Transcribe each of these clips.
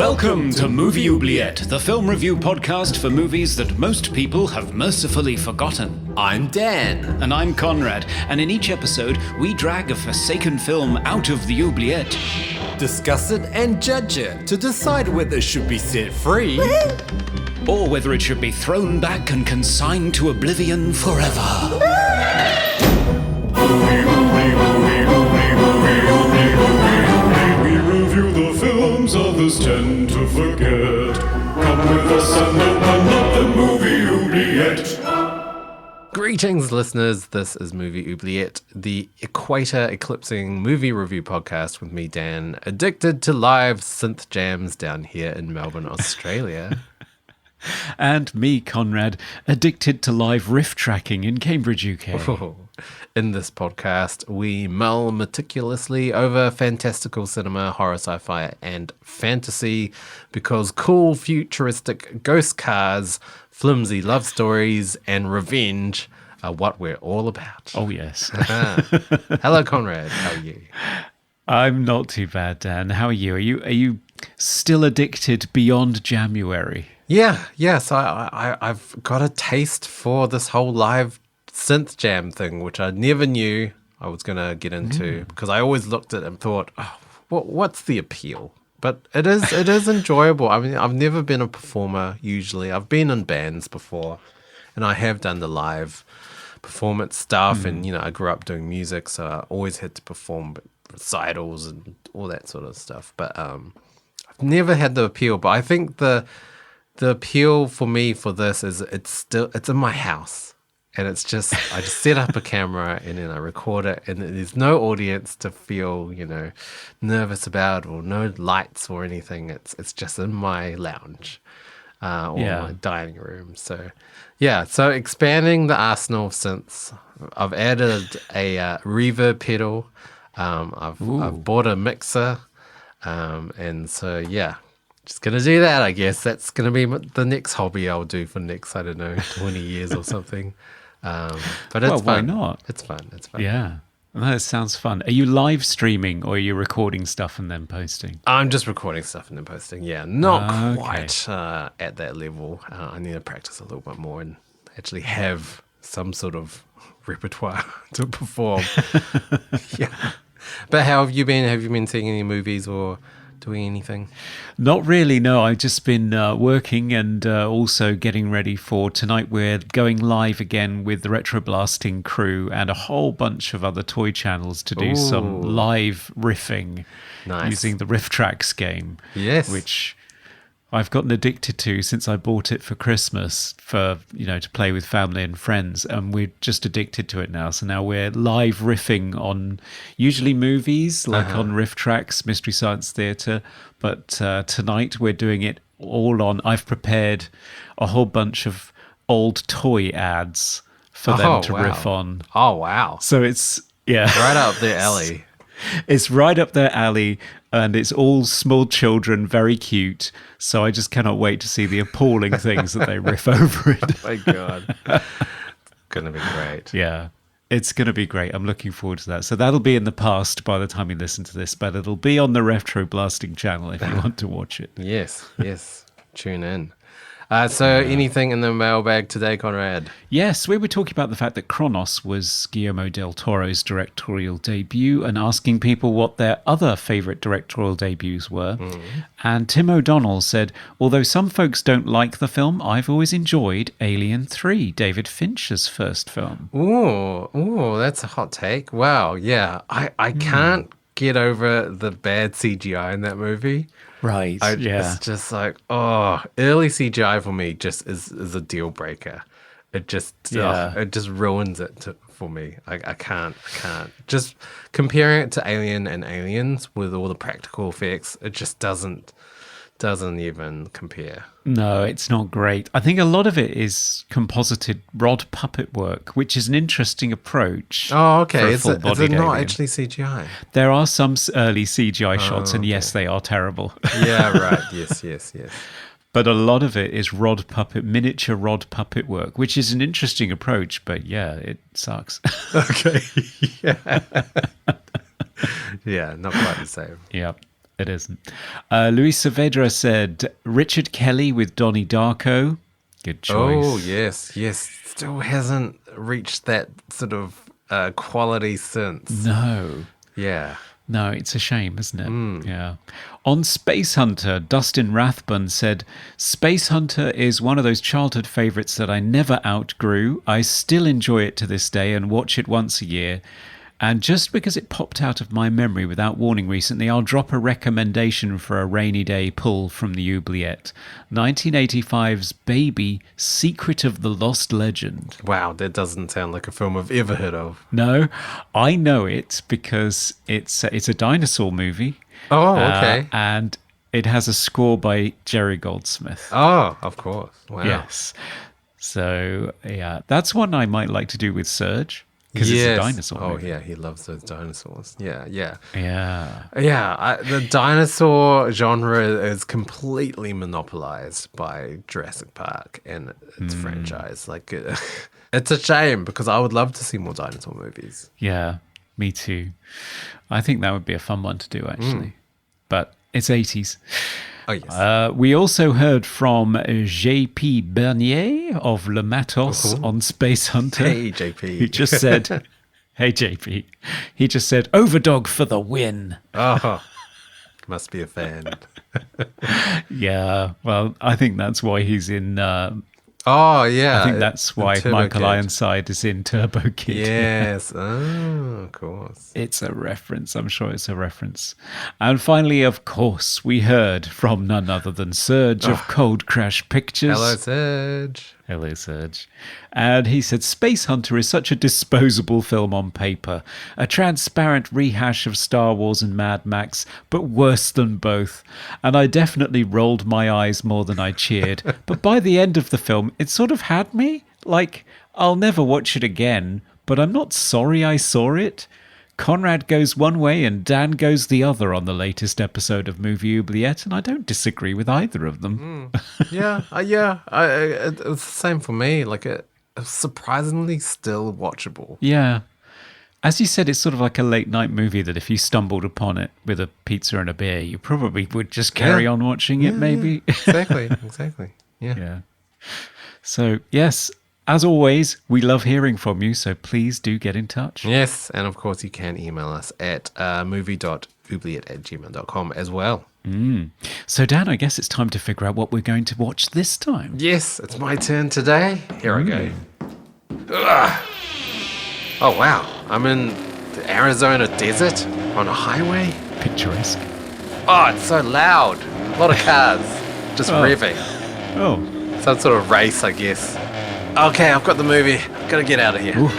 Welcome to Movie Oubliette, the film review podcast for movies that most people have mercifully forgotten. I'm Dan. And I'm Conrad, and in each episode, we drag a forsaken film out of the oubliette. Discuss it and judge it to decide whether it should be set free or whether it should be thrown back and consigned to oblivion forever. We review the films others tend to forget. Come with us and open up the Movie Oubliette. Greetings, listeners. This is Movie Oubliette, the equator eclipsing movie review podcast with me, Dan, addicted to live synth jams down here in Melbourne, Australia. And me, Conrad, addicted to live riff tracking in Cambridge, UK. Oh. In this podcast, we mull meticulously over fantastical cinema, horror, sci-fi, and fantasy because cool, futuristic ghost cars, flimsy love stories, and revenge are what we're all about. Oh, yes. Hello, Conrad. How are you? I'm not too bad, Dan. How are you? Are you still addicted beyond January? Yes. I've got a taste for this whole live synth jam thing, which I never knew I was going to get into because I always looked at it and thought, oh, what's the appeal? But it is enjoyable. I mean, I've never been a performer usually. I've been in bands before and I have done the live performance stuff and, I grew up doing music, so I always had to perform recitals and all that sort of stuff. But I've never had the appeal. But I think the appeal for me for this is it's in my house. And it's just, I just set up a camera and then I record it and there's no audience to feel, nervous about or no lights or anything. It's just in my lounge or my dining room. So, so expanding the arsenal of synths. I've added a reverb pedal. I've bought a mixer. And so, just going to do that, I guess. That's going to be the next hobby I'll do for the next, 20 years or something. But it's fun. Why not? It's fun. Yeah. That sounds fun. Are you live streaming or are you recording stuff and then posting? I'm just recording stuff and then posting. Yeah, not quite at that level. I need to practice a little bit more and actually have some sort of repertoire to perform. Yeah. But how have you been? Have you been seeing any movies or doing anything? Not really, no. I've just been working and also getting ready for tonight. We're going live again with the Retro Blasting crew and a whole bunch of other toy channels to do some live riffing using the Riff Tracks game. Yes. Which I've gotten addicted to since I bought it for Christmas for, to play with family and friends. And we're just addicted to it now. So now we're live riffing on usually movies, like on Riff Tracks, Mystery Science Theatre. But tonight we're doing it all on, I've prepared a whole bunch of old toy ads for them to riff on. Oh, wow. So it's, right up their alley. It's right up their alley, and it's all small children, very cute. So I just cannot wait to see the appalling things that they riff over it. Oh my God. It's going to be great. Yeah, it's going to be great. I'm looking forward to that. So that'll be in the past by the time you listen to this, but it'll be on the Retro Blasting channel if you want to watch it. Yes. Tune in. So anything in the mailbag today, Conrad? Yes, we were talking about the fact that Kronos was Guillermo del Toro's directorial debut and asking people what their other favourite directorial debuts were. And Tim O'Donnell said, although some folks don't like the film, I've always enjoyed Alien 3, David Fincher's first film. Ooh, that's a hot take. Wow, yeah. I can't get over the bad CGI in that movie. Right, It's just like, early CGI for me just is a deal breaker. It just ruins it for me. I can't. Just comparing it to Alien and Aliens with all the practical effects, it just doesn't even compare. No, it's not great. I think a lot of it is composited rod puppet work, which is an interesting approach. Oh, okay. Is it not alien. actually CGI? There are some early CGI shots, and yes, they are terrible. Yeah, right. Yes. But a lot of it is miniature rod puppet work, which is an interesting approach, but it sucks. Okay. Yeah. Yeah, not quite the same. Yeah. It isn't. Luis Saavedra said Richard Kelly with Donnie Darko. Good choice. Oh, yes. Still hasn't reached that sort of quality since. No. Yeah. No, it's a shame, isn't it? Yeah. On Space Hunter, Dustin Rathbun said, Space Hunter is one of those childhood favourites that I never outgrew. I still enjoy it to this day and watch it once a year. And just because it popped out of my memory without warning recently, I'll drop a recommendation for a rainy day pull from the oubliette. 1985's Baby, Secret of the Lost Legend. Wow, that doesn't sound like a film I've ever heard of. No, I know it because it's a dinosaur movie. Oh, okay. And it has a score by Jerry Goldsmith. Oh, of course. Wow. Yes. So, yeah, that's one I might like to do with Serge. Because it's a dinosaur movie. Yeah, he loves those dinosaurs. Yeah. Yeah. The dinosaur genre is completely monopolized by Jurassic Park and its franchise. Like, it's a shame because I would love to see more dinosaur movies. Yeah, me too. I think that would be a fun one to do, actually. But it's 80s. Oh, yes. We also heard from J.P. Bernier of Le Matos on Space Hunter. Hey, JP. He just said, hey, JP. He just said, Overdog for the win. Oh, must be a fan. Yeah, well, I think that's why he's in... Oh, yeah. I think that's why Turbo Michael Kid. Ironside is in Turbo Kid. Yes. Oh, of course. It's a reference. I'm sure it's a reference. And finally, of course, we heard from none other than Serge of Cold Crash Pictures. Hello, Serge. Hello, Serge. And he said, Space Hunter is such a disposable film on paper. A transparent rehash of Star Wars and Mad Max, but worse than both. And I definitely rolled my eyes more than I cheered. But by the end of the film, it sort of had me. Like, I'll never watch it again, but I'm not sorry I saw it. Conrad goes one way and Dan goes the other on the latest episode of Movie Oubliette, and I don't disagree with either of them. Yeah. It was the same for me. Like, it was surprisingly still watchable. Yeah. As you said, it's sort of like a late night movie that if you stumbled upon it with a pizza and a beer, you probably would just carry on watching it, maybe. Exactly. Yeah. Yeah. So, yes, as always, we love hearing from you, so please do get in touch. Yes, and of course you can email us at movie.oubliette@gmail.com as well. So, Dan, I guess it's time to figure out what we're going to watch this time. Yes, it's my turn today. Here I go. Ugh. Oh, wow. I'm in the Arizona desert on a highway. Picturesque. Oh, it's so loud. A lot of cars just revving. Oh, Some sort of race, I guess. Okay, I've got the movie. Gotta get out of here. Well,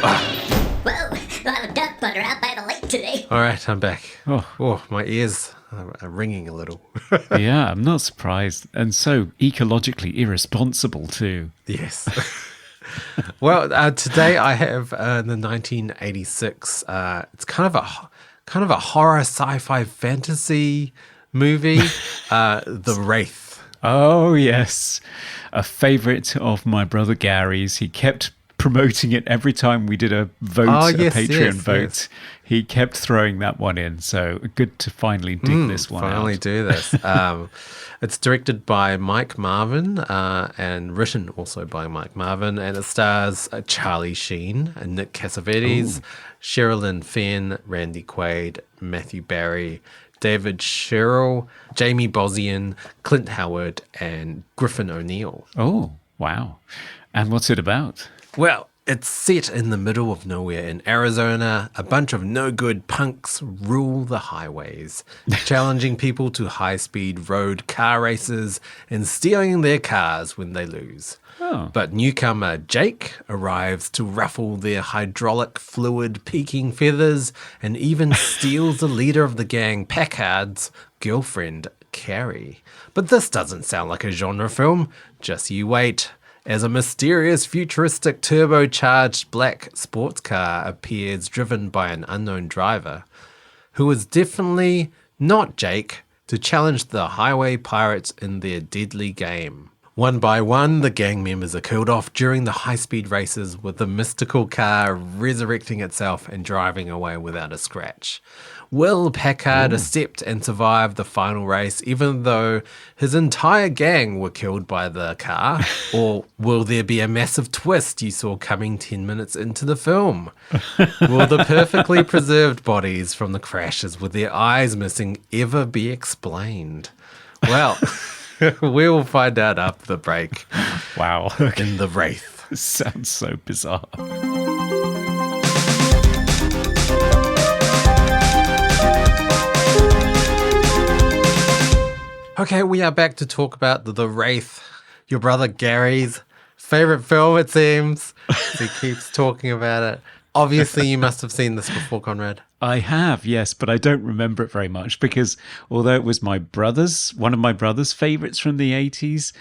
I'm a duck butter out by the lake today. All right, I'm back. Oh. Oh, my ears are ringing a little. yeah, I'm not surprised. And so ecologically irresponsible, too. Yes. Well, today I have the 1986. It's kind of a horror sci-fi fantasy movie, The Wraith. Oh, yes. A favourite of my brother Gary's. He kept promoting it every time we did a vote, a Patreon vote. Yes. He kept throwing that one in. So good to finally dig this one Finally out. do this. It's directed by Mike Marvin and written also by Mike Marvin, and it stars Charlie Sheen and Nick Cassavetes, Sherilyn Fenn, Randy Quaid, Matthew Barry, David Sherrill, Jamie Bosian, Clint Howard, and Griffin O'Neill. Oh, wow. And what's it about? Well, it's set in the middle of nowhere in Arizona. A bunch of no-good punks rule the highways, challenging people to high-speed road car races and stealing their cars when they lose. Oh. But newcomer Jake arrives to ruffle their hydraulic fluid peaking feathers and even steals the leader of the gang, Packard's girlfriend, Carrie. But this doesn't sound like a genre film. Just you wait. As a mysterious futuristic turbocharged black sports car appears driven by an unknown driver, who is definitely not Jake, to challenge the highway pirates in their deadly game. One by one, the gang members are killed off during the high-speed races, with the mystical car resurrecting itself and driving away without a scratch. Will Packard accept and survive the final race, even though his entire gang were killed by the car? Or will there be a massive twist you saw coming 10 minutes into the film? Will the perfectly preserved bodies from the crashes with their eyes missing ever be explained? Well, we'll find out after the break. Wow. In The Wraith. This sounds so bizarre. Okay, we are back to talk about The Wraith, your brother Gary's favorite film, it seems. He keeps talking about it. Obviously, you must have seen this before, Conrad. I have, yes, but I don't remember it very much because although it was one of my brother's favorites from the 80s,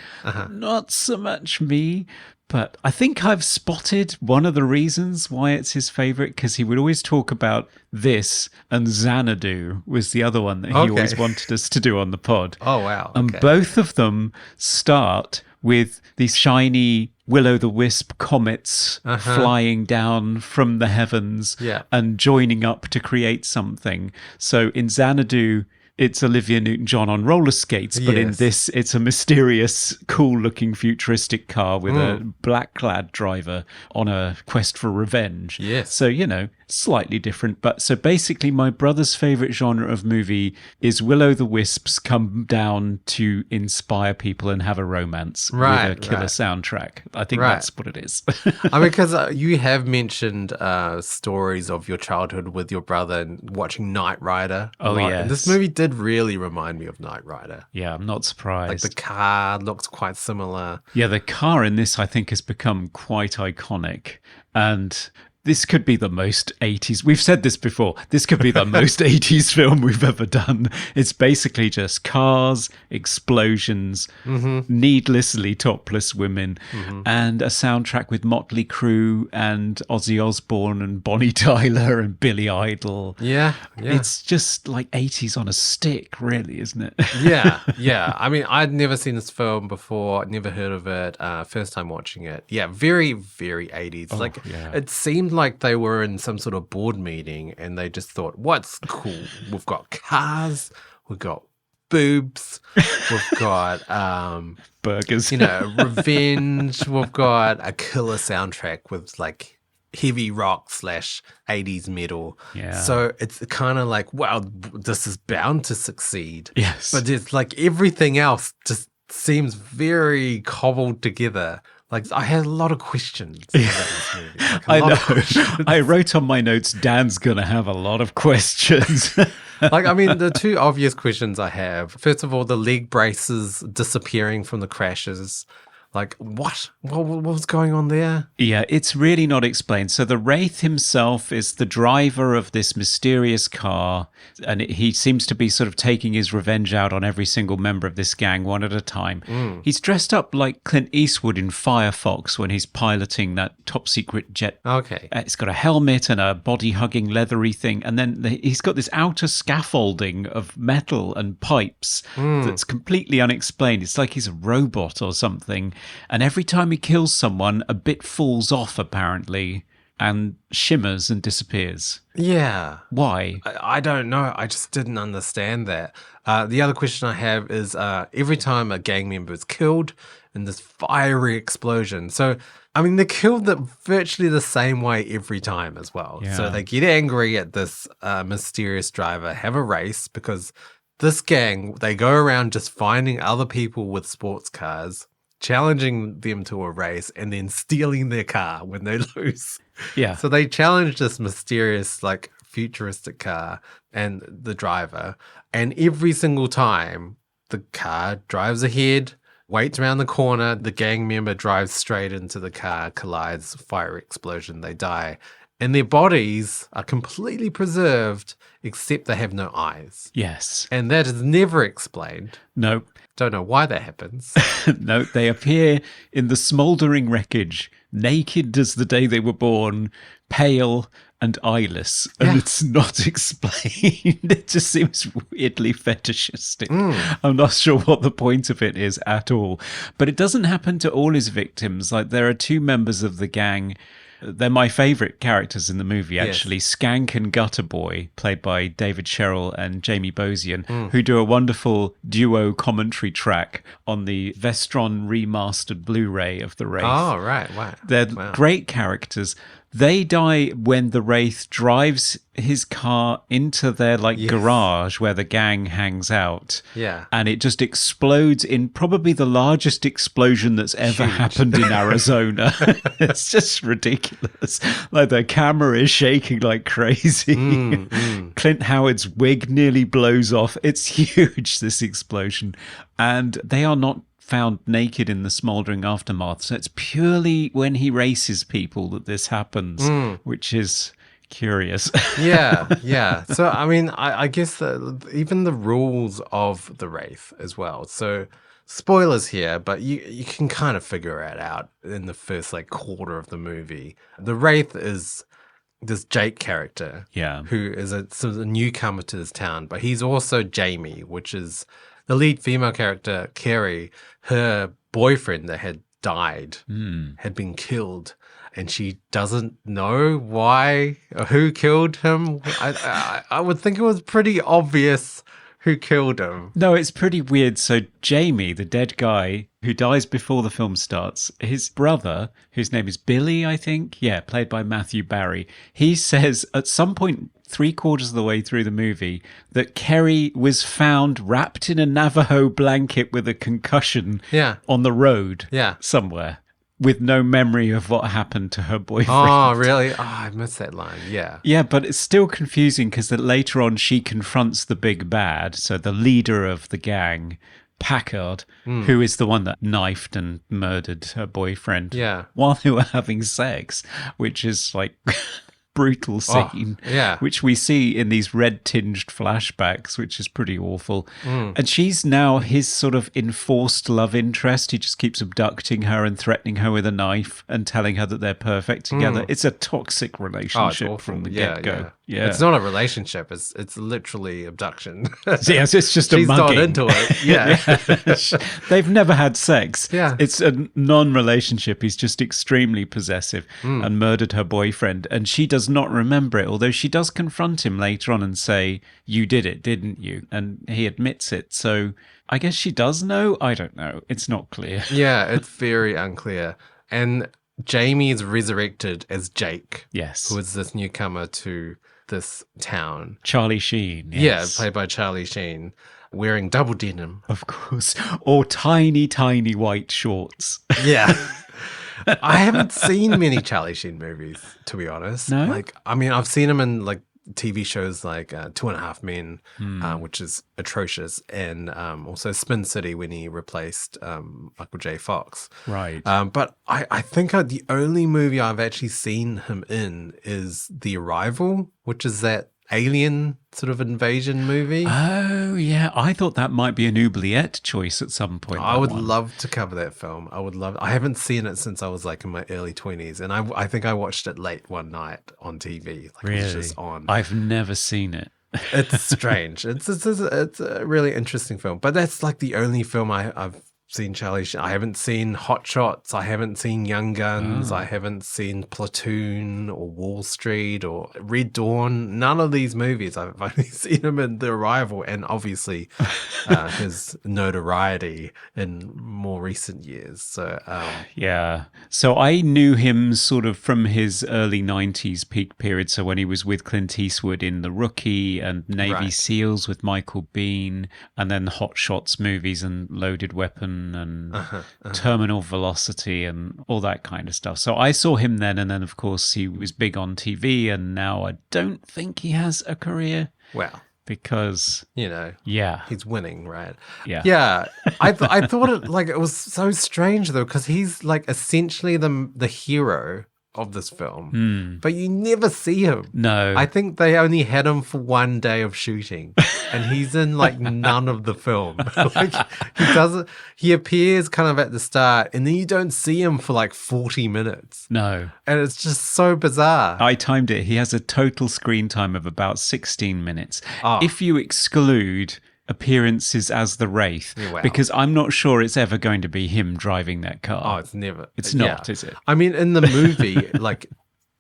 not so much me. But I think I've spotted one of the reasons why it's his favorite, because he would always talk about this, and Xanadu was the other one that he always wanted us to do on the pod. Oh, wow. And both of them start with these shiny will-o'-the-wisp comets flying down from the heavens and joining up to create something. So in Xanadu, it's Olivia Newton-John on roller skates, but in this, it's a mysterious, cool-looking futuristic car with a black-clad driver on a quest for revenge. Yes. So, slightly different. But so basically, my brother's favorite genre of movie is will-o'-the-wisps come down to inspire people and have a romance with a killer soundtrack. I think that's what it is. I mean, because you have mentioned stories of your childhood with your brother and watching Knight Rider. Oh, yeah. And this movie did really remind me of Knight Rider. Yeah, I'm not surprised. Like the car looks quite similar. Yeah, the car in this, I think, has become quite iconic. And this could be the most 80s. We've said this before. This could be the most 80s film we've ever done. It's basically just cars, explosions, needlessly topless women, and a soundtrack with Motley Crue and Ozzy Osbourne and Bonnie Tyler and Billy Idol. Yeah. It's just like 80s on a stick, really, isn't it? Yeah. I mean, I'd never seen this film before, never heard of it. First time watching it. Yeah, very, very 80s. It seemed like they were in some sort of board meeting and they just thought, what's cool? We've got cars, we've got boobs, we've got burgers, revenge, we've got a killer soundtrack with like heavy rock / 80s metal. Yeah. So it's kind of like, wow, this is bound to succeed. Yes. But it's like everything else just seems very cobbled together. Like, I had a lot of questions about this movie. I know. I wrote on my notes, Dan's going to have a lot of questions. Like, I mean, the two obvious questions I have, first of all, the leg braces disappearing from the crashes. Like, what? What was going on there? Yeah, it's really not explained. So the Wraith himself is the driver of this mysterious car, and he seems to be sort of taking his revenge out on every single member of this gang one at a time. He's dressed up like Clint Eastwood in Firefox when he's piloting that top secret jet. Okay. It's got a helmet and a body-hugging leathery thing, and then he's got this outer scaffolding of metal and pipes that's completely unexplained. It's like he's a robot or something. And every time he kills someone, a bit falls off, apparently, and shimmers and disappears. Yeah. Why? I don't know. I just didn't understand that. The other question I have is every time a gang member is killed in this fiery explosion. So, I mean, they're killed virtually the same way every time as well. Yeah. So they get angry at this mysterious driver, have a race, because this gang, they go around just finding other people with sports cars, challenging them to a race, and then stealing their car when they lose. Yeah. So they challenge this mysterious, like, futuristic car and the driver. And every single time, the car drives ahead, waits around the corner, the gang member drives straight into the car, collides, fire explosion, they die. And their bodies are completely preserved, except they have no eyes. Yes. And that is never explained. No. Don't know why that happens. No, they appear in the smouldering wreckage, naked as the day they were born, pale and eyeless, and it's not explained. It just seems weirdly fetishistic. I'm not sure what the point of it is at all. But it doesn't happen to all his victims. Like, there are two members of the gang. They're my favourite characters in the movie, actually. Yes. Skank and Gutter Boy, played by David Sherrill and Jamie Bosian, who do a wonderful duo commentary track on the Vestron remastered Blu-ray of the Wraith. Oh, right. Wow. They're great characters. They die when the Wraith drives his car into their garage where the gang hangs out. Yeah. And it just explodes in probably the largest explosion that's ever happened in Arizona. It's just ridiculous. Like, the camera is shaking like crazy. Clint Howard's wig nearly blows off. It's huge, this explosion. And they are not found naked in the smouldering aftermath. So it's purely when he races people that this happens, which is curious. Yeah. So, I mean, I guess even the rules of the Wraith as well. So, spoilers here, but you can kind of figure it out in the first quarter of the movie. The Wraith is this Jake character, who is a sort of a newcomer to this town, but he's also Jamie, which is the lead female character, Carrie. Her boyfriend that had died had been killed, and she doesn't know why or who killed him. I would think it was pretty obvious who killed him. No, it's pretty weird. So Jamie, the dead guy who dies before the film starts, his brother, whose name is Billy, I think, played by Matthew Barry, he says at some point 3/4 of the way through the movie that Kerry was found wrapped in a Navajo blanket with a concussion on the road somewhere, with no memory of what happened to her boyfriend. Oh, really? Oh, I missed that line. Yeah. Yeah, but it's still confusing because later on she confronts the big bad, so the leader of the gang, Packard, who is the one that knifed and murdered her boyfriend while they were having sex, which is brutal scene, which we see in these red-tinged flashbacks, which is pretty awful. And she's now his sort of enforced love interest. He just keeps abducting her and threatening her with a knife and telling her that they're perfect together. It's a toxic relationship from the get-go. Yeah. It's not a relationship. It's literally abduction. Yes, it's just a mugging. She's not into it. Yeah. They've never had sex. Yeah. It's a non-relationship. He's just extremely possessive and murdered her boyfriend. And she does not remember it, although she does confront him later on and say, "You did it, didn't you?" And he admits it. So I guess she does know. I don't know. It's not clear. Yeah, it's very unclear. And Jamie is resurrected as Jake. Yes. Who is this newcomer to this town. Charlie Sheen. Yes. Yeah, played by Charlie Sheen, wearing double denim. Of course. Or tiny, tiny white shorts. Yeah. I haven't seen many Charlie Sheen movies, to be honest. No? I've seen him in TV shows like 2.5 Men, which is atrocious, and also Spin City when he replaced Michael J. Fox. Right. But I think the only movie I've actually seen him in is The Arrival, which is that alien sort of invasion movie. Oh, yeah. I thought that might be an oubliette choice at some point. I would love to cover that film. I haven't seen it since I was in my early 20s, and I think I watched it late one night on TV. Really? It was just on. I've never seen it. It's strange. It's a really interesting film, but that's the only film I've seen Charlie Sheen. I haven't seen Hot Shots. I haven't seen Young Guns. I haven't seen Platoon or Wall Street or Red Dawn. None of these movies. I've only seen him in The Arrival, and obviously his notoriety in more recent years. So yeah. So I knew him sort of from his early 90s peak period. So when he was with Clint Eastwood in The Rookie and Navy SEALs with Michael Biehn, and then Hot Shots movies and Loaded Weapon and Terminal Velocity and all that kind of stuff. So I saw him then, and then of course he was big on TV, and now I don't think he has a career. Well, because he's winning, right? Yeah. I thought it was so strange though, because he's essentially the hero of this film, but you never see him. No. I think they only had him for one day of shooting, and he's in like none of the film. Like he appears kind of at the start, and then you don't see him for like 40 minutes. No. And it's just so bizarre. I timed it. He has a total screen time of about 16 minutes. Oh. If you exclude appearances as the Wraith, Wow. because I'm not sure it's ever going to be him driving that car. Oh, it's never. It's not, is it? I mean, in the movie, like,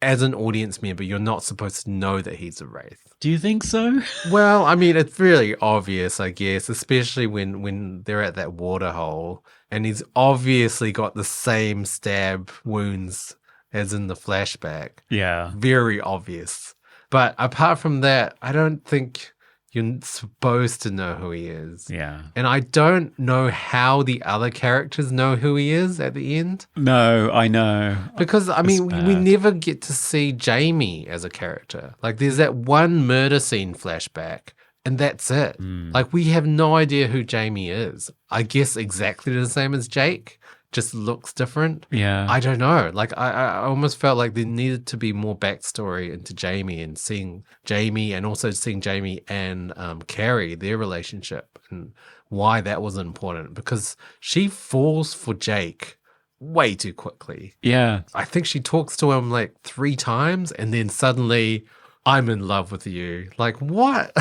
as an audience member, you're not supposed to know that he's a Wraith. Do you think so? Well, I mean, it's really obvious, I guess, especially when they're at that water hole, and he's obviously got the same stab wounds as in the flashback. Yeah. Very obvious. But apart from that, I don't think you're supposed to know who he is. Yeah. And I don't know how the other characters know who he is at the end. No, I know. Because, I mean, bad. we never get to see Jamie as a character. Like, there's that one murder scene flashback, and that's it. Like, we have no idea who Jamie is. I guess exactly the same as Jake, just looks different. Yeah. I don't know. Like, I almost felt like there needed to be more backstory into Jamie, and seeing Jamie, and also seeing Jamie and Carrie, their relationship, and why that was important. Because she falls for Jake way too quickly. Yeah. I think she talks to him like 3 times, and then suddenly, I'm in love with you. Like, what?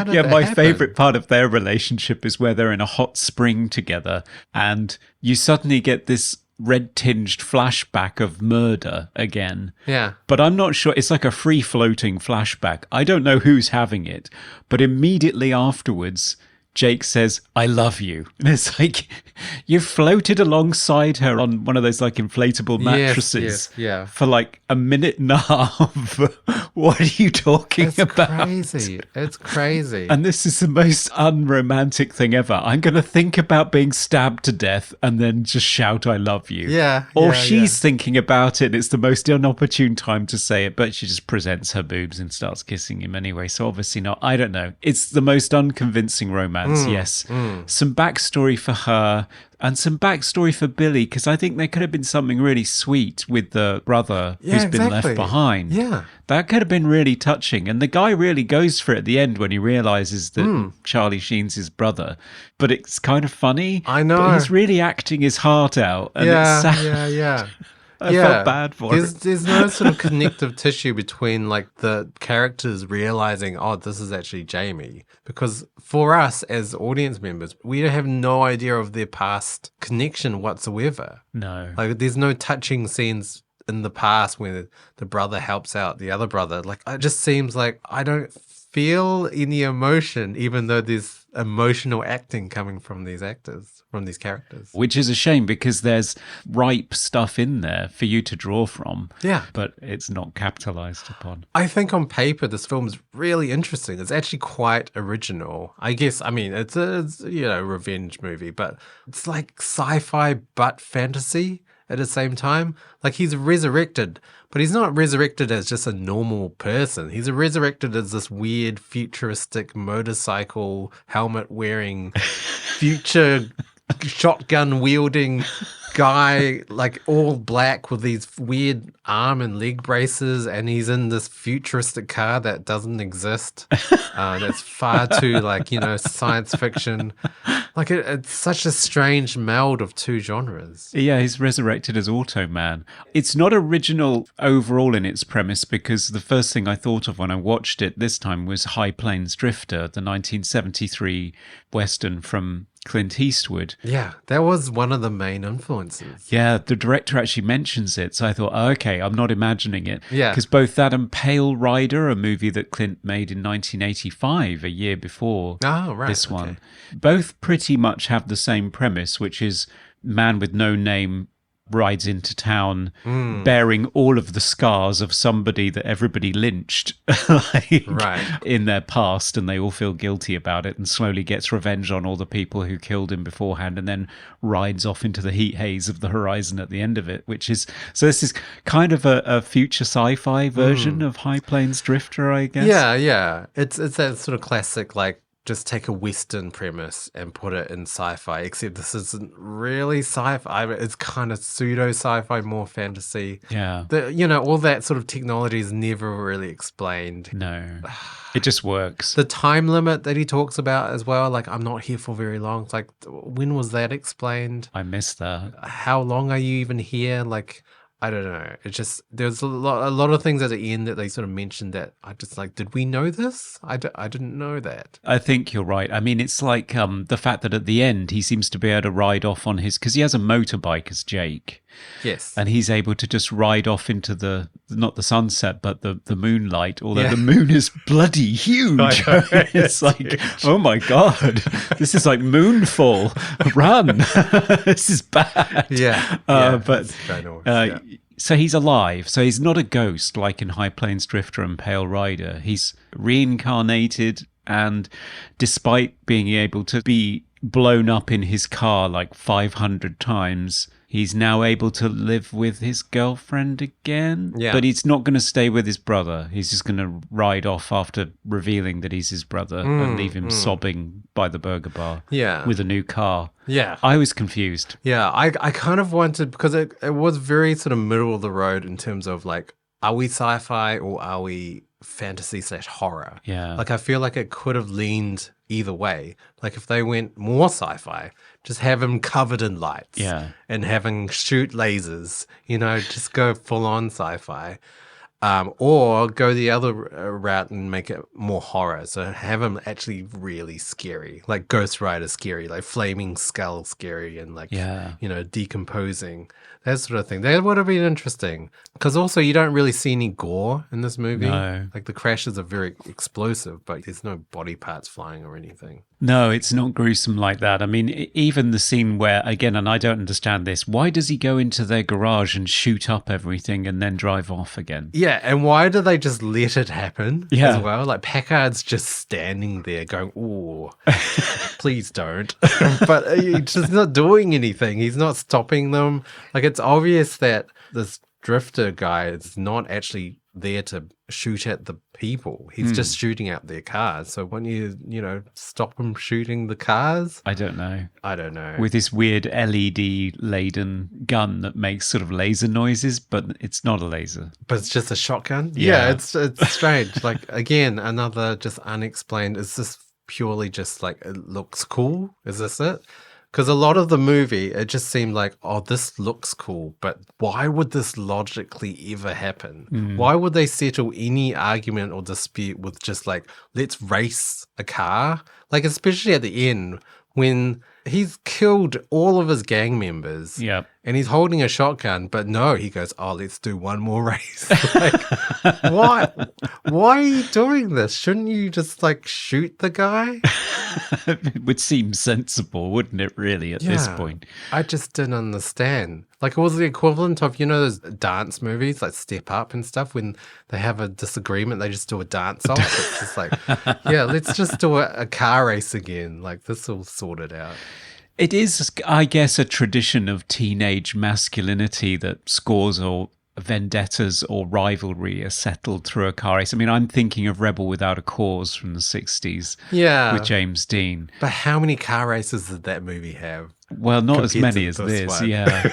Yeah, my favorite part of their relationship is where they're in a hot spring together, and you suddenly get this red-tinged flashback of murder again. Yeah. But I'm not sure. It's like a free-floating flashback. I don't know who's having it, but immediately afterwards, Jake says, "I love you." And it's like, you've floated alongside her on one of those like inflatable mattresses yeah. for like a minute and a half. What are you talking It's about? crazy. It's crazy. And this is the most unromantic thing ever. I'm going to think about being stabbed to death and then just shout, "I love you." Yeah, Or yeah, she's thinking about it. And it's the most inopportune time to say it, but she just presents her boobs and starts kissing him anyway. So obviously not. I don't know. It's the most unconvincing romance. Yes. Some backstory for her and some backstory for Billy, because I think there could have been something really sweet with the brother who's been left behind. Yeah. That could have been really touching. And the guy really goes for it at the end when he realizes that Charlie Sheen's his brother. But it's kind of funny. I know. But he's really acting his heart out. And it's sad. Yeah. I felt bad for him. There's no sort of connective tissue between like the characters realizing, oh, this is actually Jamie. Because for us as audience members, we have no idea of their past connection whatsoever. No. Like there's no touching scenes in the past where the brother helps out the other brother. Like it just seems like I don't feel any emotion, even though there's emotional acting coming from these actors, from these characters. Which is a shame because there's ripe stuff in there for you to draw from. Yeah. But it's not capitalized upon. I think on paper, this film is really interesting. It's actually quite original. I guess, I mean, it's a revenge movie, but it's like sci-fi but fantasy at the same time. Like he's resurrected, but he's not resurrected as just a normal person. He's resurrected as this weird futuristic motorcycle helmet wearing future shotgun wielding guy, like all black with these weird arm and leg braces, and he's in this futuristic car that doesn't exist. That's far too science fiction. Like it's such a strange meld of two genres. Yeah, he's resurrected as Automan. It's not original overall in its premise because the first thing I thought of when I watched it this time was High Plains Drifter, the 1973 Western from Clint Eastwood. Yeah, that was one of the main influences. Yeah, the director actually mentions it. So I thought, oh, okay, I'm not imagining it. Yeah. Because both that and Pale Rider, a movie that Clint made in 1985, a year before this one, both pretty much have the same premise, which is man with no name rides into town bearing all of the scars of somebody that everybody lynched in their past, and they all feel guilty about it, and slowly gets revenge on all the people who killed him beforehand, and then rides off into the heat haze of the horizon at the end of it, which is, so this is kind of a future sci-fi version of High Plains Drifter, I guess. Yeah. It's that sort of classic, like, just take a Western premise and put it in sci-fi, except this isn't really sci-fi. It's kind of pseudo sci-fi, more fantasy. Yeah. All that sort of technology is never really explained. No. It just works. The time limit that he talks about as well, like, I'm not here for very long. It's like, when was that explained? I missed that. How long are you even here? Like, I don't know. It's just, there's a lot of things at the end that they sort of mentioned that I just like, did we know this? I didn't know that. I think you're right. I mean, it's like the fact that at the end he seems to be able to ride off on his, because he has a motorbike as Jake. Yes. And he's able to just ride off into not the sunset, but the moonlight, although the moon is bloody huge. It's like, huge. Oh my God, this is like Moonfall. Run. This is bad. Yeah. But so he's alive. So he's not a ghost like in High Plains Drifter and Pale Rider. He's reincarnated, and despite being able to be blown up in his car like 500 times, he's now able to live with his girlfriend again. Yeah. But he's not going to stay with his brother. He's just going to ride off after revealing that he's his brother and leave him sobbing by the burger bar with a new car. Yeah. I was confused. Yeah, I kind of wanted, because it was very sort of middle of the road in terms of like, are we sci-fi or are we fantasy/horror? Yeah. Like, I feel like it could have leaned either way. Like, if they went more sci-fi, just have him covered in lights. Yeah. And having shoot lasers, just go full on sci-fi. Or go the other route and make it more horror. So have him actually really scary, like Ghost Rider scary, like flaming skull scary, and like, decomposing, that sort of thing. That would have been interesting. Because also you don't really see any gore in this movie. No. Like, the crashes are very explosive, but there's no body parts flying or anything. No, it's not gruesome like that. I mean, even the scene where, again, and I don't understand this, why does he go into their garage and shoot up everything and then drive off again? Yeah, and why do they just let it happen Yeah. as well? Like, Packard's just standing there going, ooh, please don't. But he's just not doing anything. He's not stopping them. Like, it's obvious that this drifter guy is not actually there to shoot at the people. He's just shooting at their cars. So wouldn't you, stop him shooting the cars? I don't know. With With this weird LED-laden gun that makes sort of laser noises, but it's not a laser. But it's just a shotgun? Yeah. It's strange. Like, again, another just unexplained. Is this purely just like, it looks cool? Is this it? Because a lot of the movie, it just seemed like, oh, this looks cool, but why would this logically ever happen? Why would they settle any argument or dispute with just like, let's race a car? Like, especially at the end when he's killed all of his gang members. Yeah. And he's holding a shotgun, but no, he goes, oh, let's do one more race. Like, why are you doing this? Shouldn't you just like shoot the guy? It would seem sensible, wouldn't it, really, at this point? I just didn't understand. Like, it was the equivalent of, those dance movies, like Step Up and stuff, when they have a disagreement, they just do a dance off. It's just like, yeah, let's just do a car race again. Like, this will sort it out. It is, I guess, a tradition of teenage masculinity that scores or vendettas or rivalry are settled through a car race. I mean, I'm thinking of Rebel Without a Cause from the 60s with James Dean. But how many car races did that movie have? Well, not as many as this, yeah.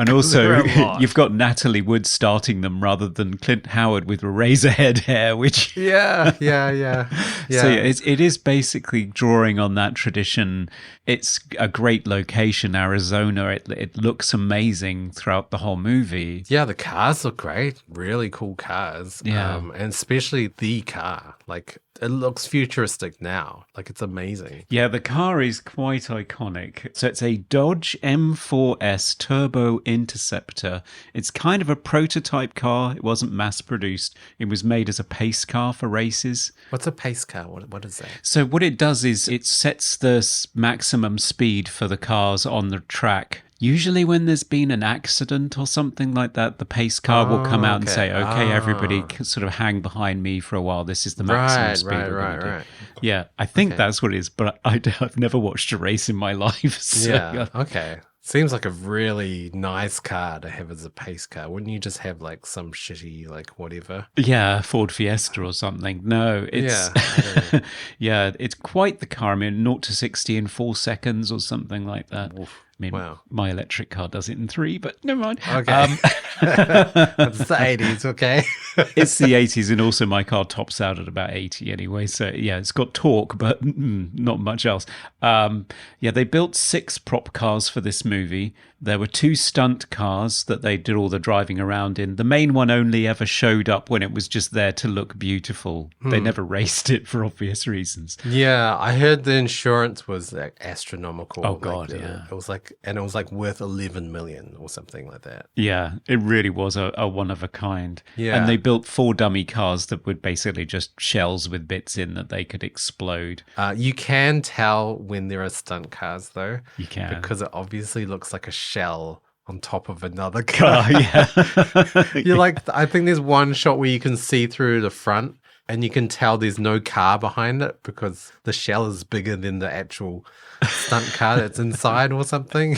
And also, you've got Natalie Wood starting them rather than Clint Howard with razor head hair, which... Yeah. So it is basically drawing on that tradition. It's a great location, Arizona. It looks amazing throughout the whole movie. Yeah, the cars look great. Really cool cars. Yeah. And especially the car. Like, it looks futuristic now. Like, it's amazing. Yeah, the car is quite iconic. So it's a Dodge M4S Turbo Interceptor. It's kind of a prototype car. It wasn't mass produced. It was made as a pace car for races. What's a pace car? What is that? So what it does is it sets the maximum speed for the cars on the track. Usually when there's been an accident or something like that, the pace car will come out and say, okay, everybody sort of hang behind me for a while. This is the maximum speed we're going to do. Yeah, I think that's what it is, but I've never watched a race in my life. So. Yeah, okay. Seems like a really nice car to have as a pace car. Wouldn't you just have like some shitty, like whatever? Yeah, Ford Fiesta or something. No, it's Yeah. yeah, it's quite the car. I mean, 0 to 60 in 4 seconds or something like that. Oof. I mean, Wow. my electric car does it in 3, but never mind. Okay. It's the 80s, okay? It's the 80s, and also my car tops out at about 80 anyway. So, yeah, it's got torque, but not much else. Yeah, they built 6 prop cars for this movie. There were 2 stunt cars that they did all the driving around in. The main one only ever showed up when it was just there to look beautiful. They never raced it for obvious reasons. Yeah, I heard the insurance was like astronomical. Oh, God, like, yeah. It was like worth 11 million or something like that. Yeah, it really was a one of a kind. Yeah. And they built 4 dummy cars that were basically just shells with bits in that they could explode. You can tell when there are stunt cars, though. You can. Because it obviously looks like a shell on top of another car. Oh, yeah. You're like, I think there's one shot where you can see through the front and you can tell there's no car behind it because the shell is bigger than the actual stunt car that's inside or something.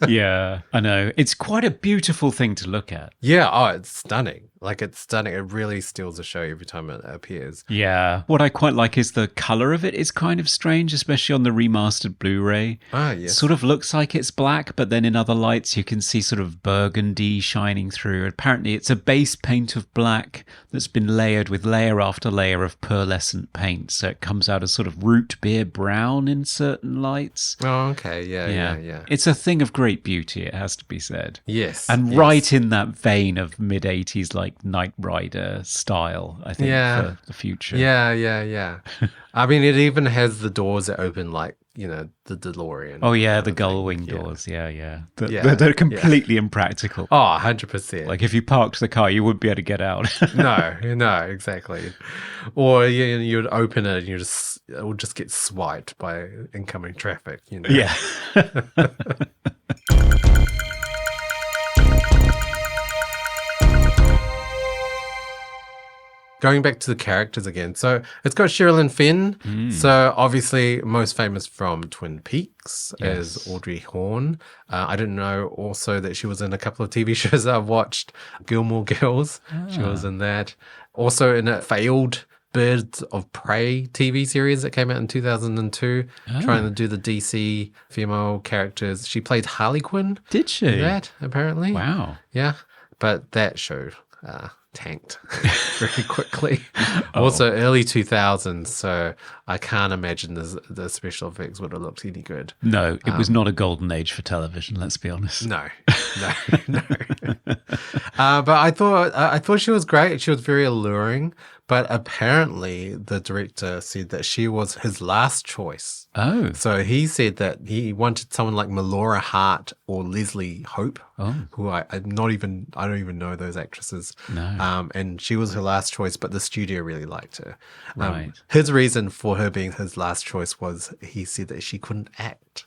Yeah, I know. It's quite a beautiful thing to look at. Yeah, oh, it's stunning. Like, it's stunning. It really steals the show every time it appears. Yeah. What I quite like is the color of it is kind of strange, especially on the remastered Blu-ray. Ah, yes. Sort of looks like it's black, but then in other lights you can see sort of burgundy shining through. Apparently it's a base paint of black that's been layered with layer after layer of pearlescent paint. So it comes out as sort of root beer brown in certain lights. Oh, okay. Yeah. It's a thing of great beauty, it has to be said. Yes. And yes. right in that vein of mid-80s, like Knight Rider style, I think, for the future. Yeah. I mean, it even has the doors that open like, you know, the DeLorean. Oh, yeah, the kind of gull thing. wing doors. Yeah. Yeah, They're completely impractical. Oh, 100%. Like, if you parked the car, you wouldn't be able to get out. No, exactly. Or you'd open it and it would just get swiped by incoming traffic, you know? Yeah. Going back to the characters again. So it's got Sherilyn Fenn. So obviously most famous from Twin Peaks as Audrey Horne. I didn't know also that she was in a couple of TV shows I've watched. Gilmore Girls. She was in that. Also in a failed Birds of Prey TV series that came out in 2002, trying to do the DC female characters. She played Harley Quinn. Did she? In that, apparently. Wow. Yeah. But that show tanked very quickly. Also early 2000s, so I can't imagine the special effects would have looked any good. No, it was not a golden age for television, let's be honest. No. But I thought she was great. She was very alluring. But apparently the director said that she was his last choice. Oh. So he said that he wanted someone like Melora Hart or Leslie Hope, who I don't even know those actresses. No. And she was her last choice, but the studio really liked her. Right. His reason for her being his last choice was he said that she couldn't act,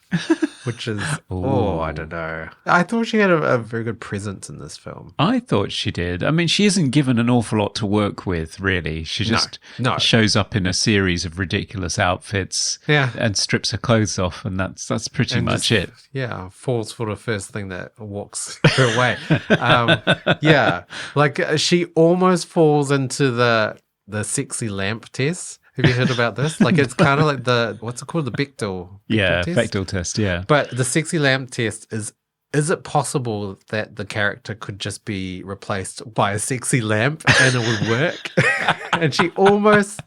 which is, I don't know. I thought she had a very good presence in this film. I thought she did. I mean, she isn't given an awful lot to work with, really. She just shows up in a series of ridiculous outfits and strips her clothes off, and that's pretty much it. Yeah, falls for the first thing that walks her way. Like she almost falls into the sexy lamp test. Have you heard about this? Like it's kind of like what's it called? The Bechdel test? Bechdel test, yeah. But the sexy lamp test is it possible that the character could just be replaced by a sexy lamp and it would work? And she almost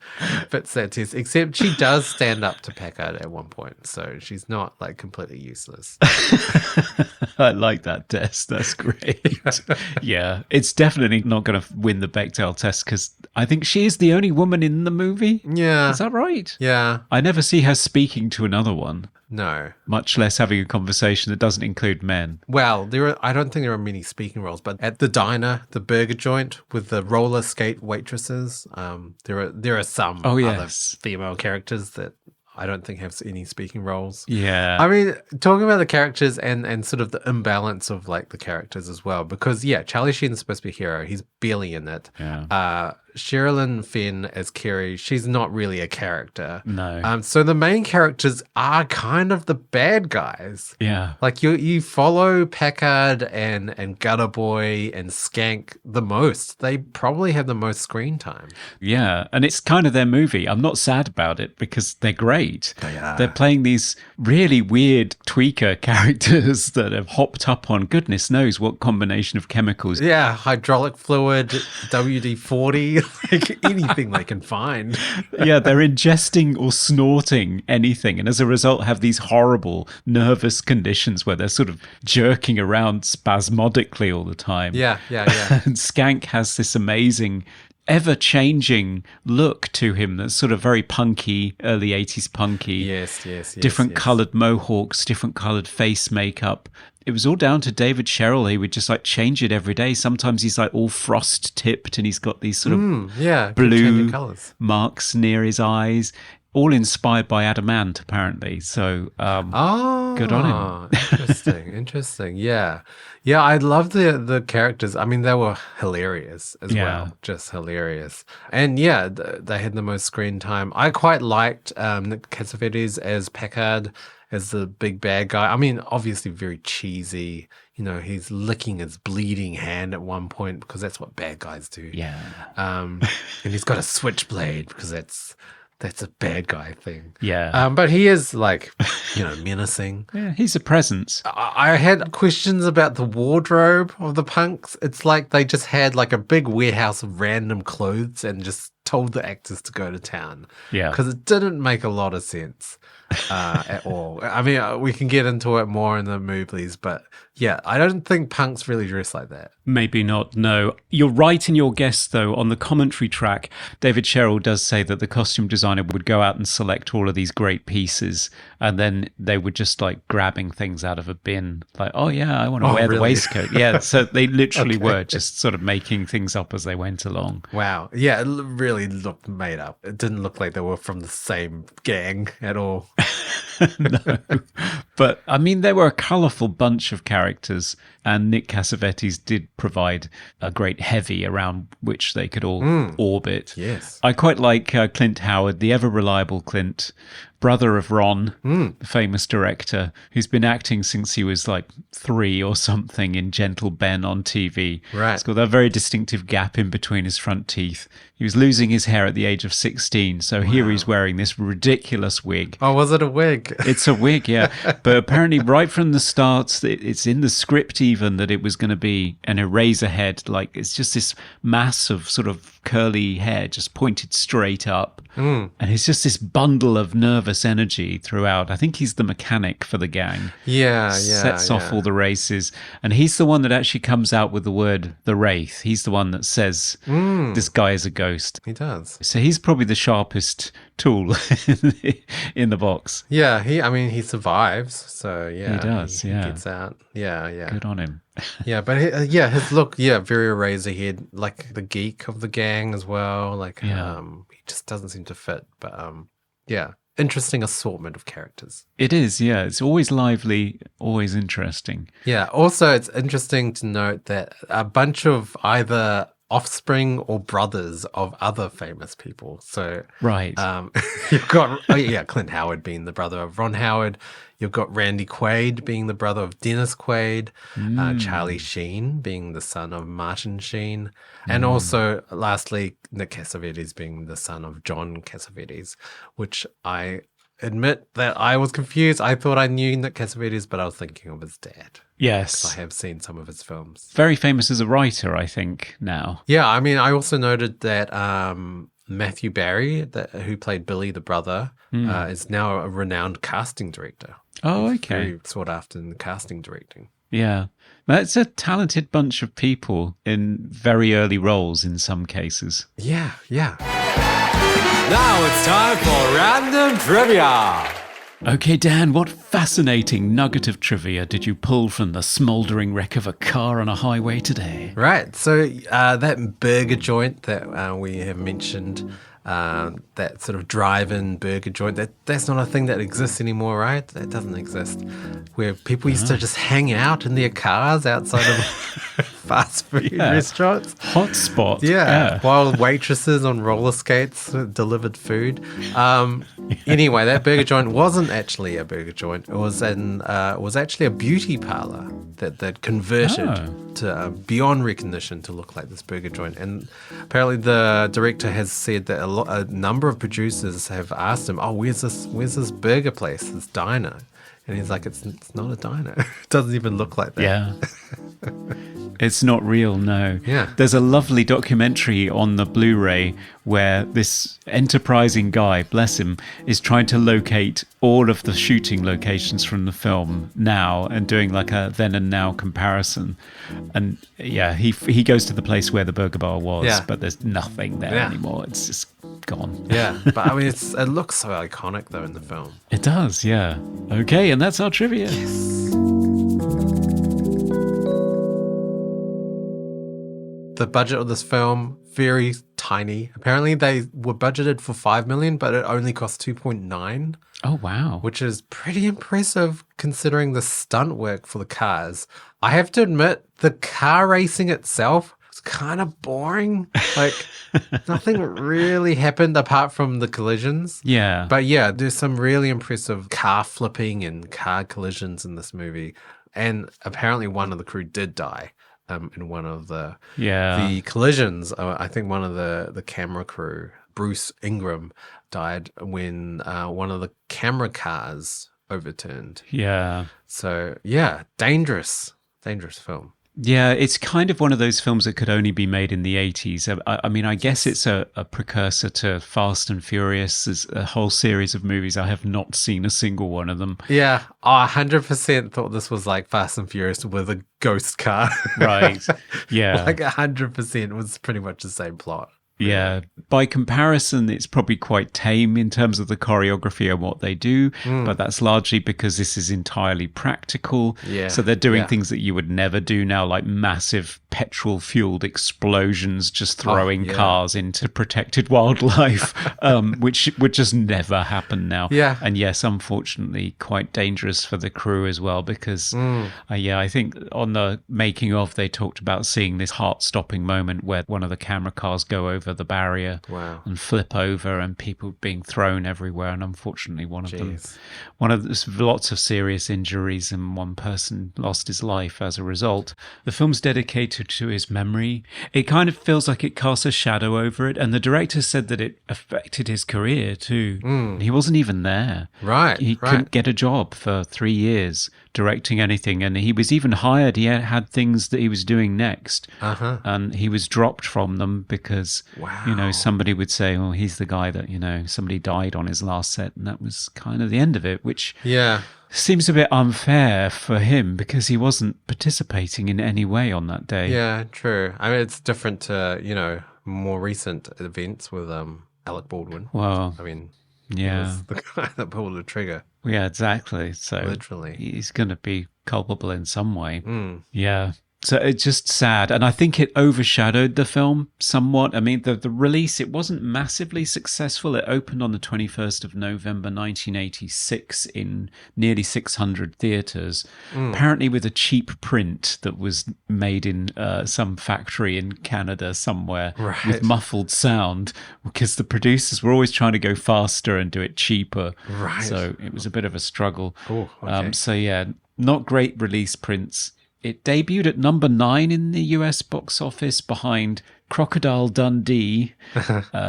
fits that test, except she does stand up to Packard at one point. So she's not like completely useless. I like that test. That's great. Yeah. It's definitely not going to win the Bechdel test because I think she is the only woman in the movie. Yeah. Is that right? Yeah. I never see her speaking to another one. No. Much less having a conversation that doesn't include men. Well, I don't think there are many speaking roles, but at the diner, the burger joint with the roller skate waitresses, there are some other female characters that I don't think have any speaking roles. Yeah. I mean, talking about the characters and sort of the imbalance of like the characters as well, because Charlie Sheen is supposed to be a hero. He's barely in it. Yeah. Sherilyn Fenn as Kerry, she's not really a character. No. So the main characters are kind of the bad guys. Yeah. Like you follow Packard and Gutter Boy and Skank the most. They probably have the most screen time. Yeah, and it's kind of their movie. I'm not sad about it because they're great. They are. They're playing these really weird tweaker characters that have hopped up on goodness knows what combination of chemicals. Yeah, hydraulic fluid, WD-40, like anything they can find. Yeah, they're ingesting or snorting anything, and as a result have these horrible nervous conditions where they're sort of jerking around spasmodically all the time. Yeah. And Skank has this amazing ever-changing look to him that's sort of very punky, early 80s punky. Yes. Different coloured mohawks, different coloured face makeup. It was all down to David Sherrill. He would just like change it every day. Sometimes he's like all frost tipped and he's got these sort of blue colours. marks near his eyes. All inspired by Adamant, apparently. So, good on him. Interesting. Yeah. I love the characters. I mean, they were hilarious as well. Just hilarious. And yeah, they had the most screen time. I quite liked Nick Cassavetes as Packard, as the big bad guy. I mean, obviously very cheesy. You know, he's licking his bleeding hand at one point because that's what bad guys do. Yeah. And he's got a switchblade because that's a bad guy thing. Yeah. But he is like, menacing. Yeah, he's a presence. I had questions about the wardrobe of the punks. It's like they just had like a big warehouse of random clothes and just told the actors to go to town. Yeah. Because it didn't make a lot of sense at all. I mean, we can get into it more in the movies, but yeah, I don't think punks really dress like that. Maybe not, no. You're right in your guess, though. On the commentary track, David Sherrill does say that the costume designer would go out and select all of these great pieces, and then they were just like grabbing things out of a bin. Like, oh yeah, I want to wear the waistcoat. Yeah, so they literally were just sort of making things up as they went along. Wow. Yeah, it really looked made up. It didn't look like they were from the same gang at all. No. But I mean, there were a colourful bunch of characters, and Nick Cassavetes did provide a great heavy around which they could all orbit. Yes. I quite like Clint Howard, the ever reliable Clint, brother of Ron, the famous director, who's been acting since he was like 3 or something in Gentle Ben on TV. Right. He's got that very distinctive gap in between his front teeth. He was losing his hair at the age of 16, so here he's wearing this ridiculous wig. Oh, was it a wig? It's a wig, yeah. But apparently right from the start, it's in the script even that it was going to be an eraser head. Like, it's just this mass of sort of curly hair just pointed straight up. And it's just this bundle of nervous energy throughout. I think he's the mechanic for the gang. Sets off all the races. And he's the one that actually comes out with the word, the Wraith. He's the one that says, this guy is a ghost. He does. So he's probably the sharpest tool in the box. Yeah, he survives. So yeah, he does. He gets out. Yeah. Good on him. Yeah, but his look, very eraser head, like the geek of the gang as well. Like, he just doesn't seem to fit. But interesting assortment of characters. It is, yeah. It's always lively, always interesting. Yeah. Also, it's interesting to note that a bunch of either offspring or brothers of other famous people. So, right. You've got Clint Howard being the brother of Ron Howard. You've got Randy Quaid being the brother of Dennis Quaid. Charlie Sheen being the son of Martin Sheen. And also, lastly, Nick Cassavetes being the son of John Cassavetes, which I admit that I was confused. I thought I knew Nick Cassavetes, but I was thinking of his dad. Yes. I have seen some of his films. Very famous as a writer, I think, now. Yeah, I mean, I also noted that Matthew Barry, who played Billy the brother, is now a renowned casting director. Oh, okay. Very sought after in the casting directing. Yeah. That's a talented bunch of people in very early roles in some cases. Yeah. Now it's time for Random Trivia. Okay, Dan, what fascinating nugget of trivia did you pull from the smouldering wreck of a car on a highway today? Right. So that burger joint that we have mentioned, that sort of drive-in burger joint, that's not a thing that exists anymore, right? That doesn't exist. Where people used to just hang out in their cars outside of fast food restaurants. Hotspot. Yeah, while waitresses on roller skates delivered food. Anyway, that burger joint wasn't actually a burger joint. It was actually a beauty parlor that converted to beyond recognition to look like this burger joint. And apparently, the director has said that a number of producers have asked him, "Oh, where's this burger place, this diner?" And he's like, it's not a diner. It doesn't even look like that. Yeah. It's not real, no. Yeah. There's a lovely documentary on the Blu-ray where this enterprising guy, bless him, is trying to locate all of the shooting locations from the film now and doing like a then and now comparison. And yeah, he goes to the place where the burger bar was, but there's nothing there anymore. It's just gone. Yeah, but I mean, it looks so iconic though in the film. It does, yeah. Okay, and that's our trivia. The budget of this film, very tiny. Apparently they were budgeted for $5 million, but it only cost 2.9. Oh, wow. Which is pretty impressive considering the stunt work for the cars. I have to admit, the car racing itself was kind of boring. Like, nothing really happened apart from the collisions. Yeah. But yeah, there's some really impressive car flipping and car collisions in this movie. And apparently one of the crew did die. In one of the collisions. I think one of the camera crew, Bruce Ingram, died when one of the camera cars overturned. Yeah. So yeah, dangerous film. Yeah, it's kind of one of those films that could only be made in the 80s. I mean, I guess it's a precursor to Fast and Furious. There's a whole series of movies. I have not seen a single one of them. Yeah, I 100% thought this was like Fast and Furious with a ghost car. Right, yeah. Like 100% was pretty much the same plot. Yeah, by comparison, it's probably quite tame in terms of the choreography and what they do, but that's largely because this is entirely practical. Yeah. So they're doing things that you would never do now, like massive petrol-fueled explosions, just throwing cars into protected wildlife, which would just never happen now. Yeah. And yes, unfortunately, quite dangerous for the crew as well, because, I think on the making of, they talked about seeing this heart-stopping moment where one of the camera cars go over the barrier and flip over and people being thrown everywhere, and unfortunately there's lots of serious injuries and one person lost his life as a result. The film's dedicated to his memory. It kind of feels like it casts a shadow over it, and the director said that it affected his career too. He wasn't even there. He couldn't get a job for 3 years directing anything, and he was even hired. He had things that he was doing next, and he was dropped from them because somebody would say, "Oh, he's the guy that somebody died on his last set," and that was kind of the end of it, which seems a bit unfair for him because he wasn't participating in any way on that day. Yeah, true. I mean, it's different to more recent events with Alec Baldwin. Well, I mean, yeah, he was the guy that pulled the trigger. Yeah, exactly. So literally, he's going to be culpable in some way. Yeah. So it's just sad. And I think it overshadowed the film somewhat. I mean, the release, it wasn't massively successful. It opened on the 21st of November, 1986 in nearly 600 theatres, apparently with a cheap print that was made in some factory in Canada somewhere with muffled sound, because the producers were always trying to go faster and do it cheaper. Right. So it was a bit of a struggle. Oh, okay. So yeah, not great release prints. It debuted at number 9 in the US box office behind Crocodile Dundee,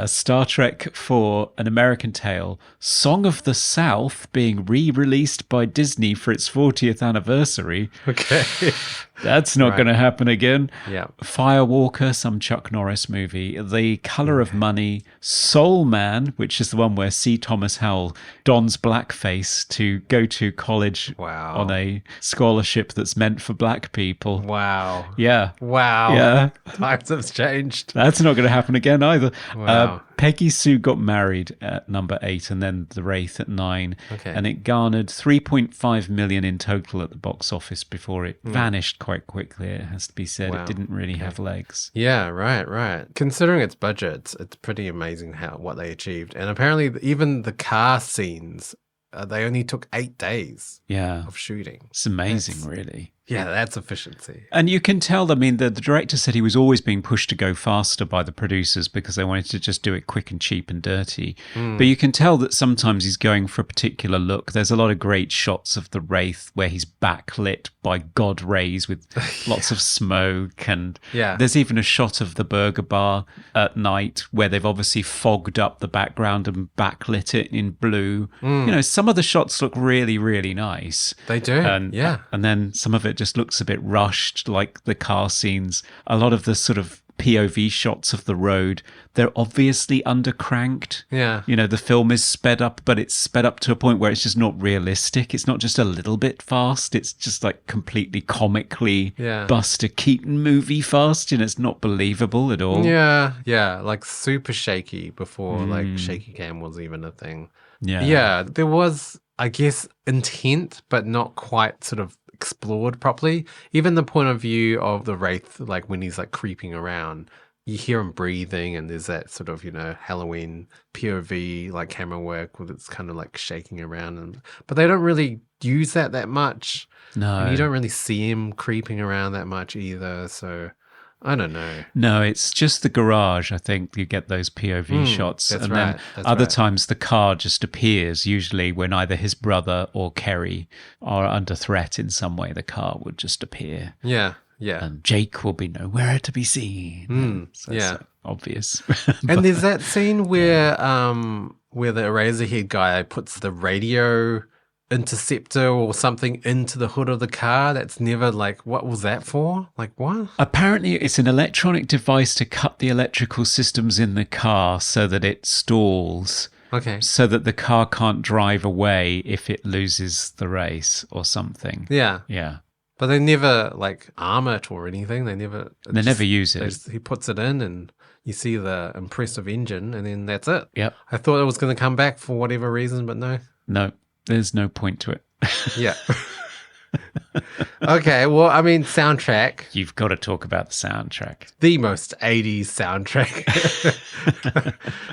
Star Trek IV, An American Tale, Song of the South being re-released by Disney for its 40th anniversary. Okay. That's not going to happen again. Yeah. Firewalker, some Chuck Norris movie. The Color of Money. Soul Man, which is the one where C. Thomas Howell dons blackface to go to college on a scholarship that's meant for black people. Wow. Yeah. Wow. Yeah. Times have changed. That's not going to happen again either. Wow. Peggy Sue Got Married at number 8, and then The Wraith at 9. Okay. And it garnered $3.5 million in total at the box office before it vanished quite quickly, it has to be said. Wow. It didn't really have legs. Yeah, right. Considering its budget, it's pretty amazing what they achieved. And apparently even the car scenes, they only took 8 days of shooting. It's amazing, really. Yeah, that's efficiency. And you can tell, I mean, the director said he was always being pushed to go faster by the producers because they wanted to just do it quick and cheap and dirty. But you can tell that sometimes he's going for a particular look. There's a lot of great shots of the Wraith where he's backlit by God rays with lots of smoke. And there's even a shot of the burger bar at night where they've obviously fogged up the background and backlit it in blue. You know, some of the shots look really, really nice. They do, And then some of it just looks a bit rushed, like the car scenes. A lot of the sort of POV shots of the road, they're obviously undercranked. Yeah. You know, the film is sped up, but it's sped up to a point where it's just not realistic. It's not just a little bit fast. It's just like completely comically Buster Keaton movie fast. You know, it's not believable at all. Yeah, like super shaky before like shaky cam was even a thing. Yeah, there was, I guess, intent, but not quite sort of explored properly. Even the point of view of the Wraith, like when he's like creeping around, you hear him breathing, and there's that sort of, you know, Halloween POV like camera work with it's kind of like shaking around, but they don't really use that much. No, and you don't really see him creeping around that much either. So I don't know. No, it's just the garage. I think you get those POV shots. That's and right. then other times the car just appears, usually when either his brother or Kerry are under threat in some way. The car would just appear. Yeah. And Jake will be nowhere to be seen. So it's obvious. And there's that scene where the Eraserhead guy puts the radio interceptor or something into the hood of the car. That's never like, what was that for? Like, what? Apparently it's an electronic device to cut the electrical systems in the car so that it stalls. Okay. So that the car can't drive away if it loses the race or something. Yeah. But they never like arm it or anything. They never use it. He puts it in and you see the impressive engine and then that's it. Yep. I thought it was going to come back for whatever reason, but no. No, there's no point to it. Yeah. Okay, well, I mean, soundtrack. You've got to talk about the soundtrack. The most 80s soundtrack.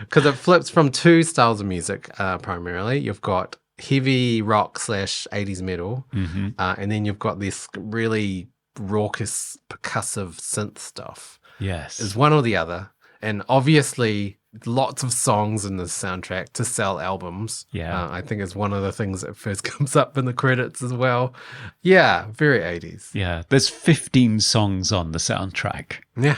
Because it flips from two styles of music, primarily. You've got heavy rock / 80s metal, and then you've got this really raucous, percussive synth stuff. Yes. Is one or the other. And obviously, lots of songs in this soundtrack to sell albums. Yeah. I think is one of the things that first comes up in the credits as well. Yeah, very 80s. Yeah, there's 15 songs on the soundtrack. Yeah.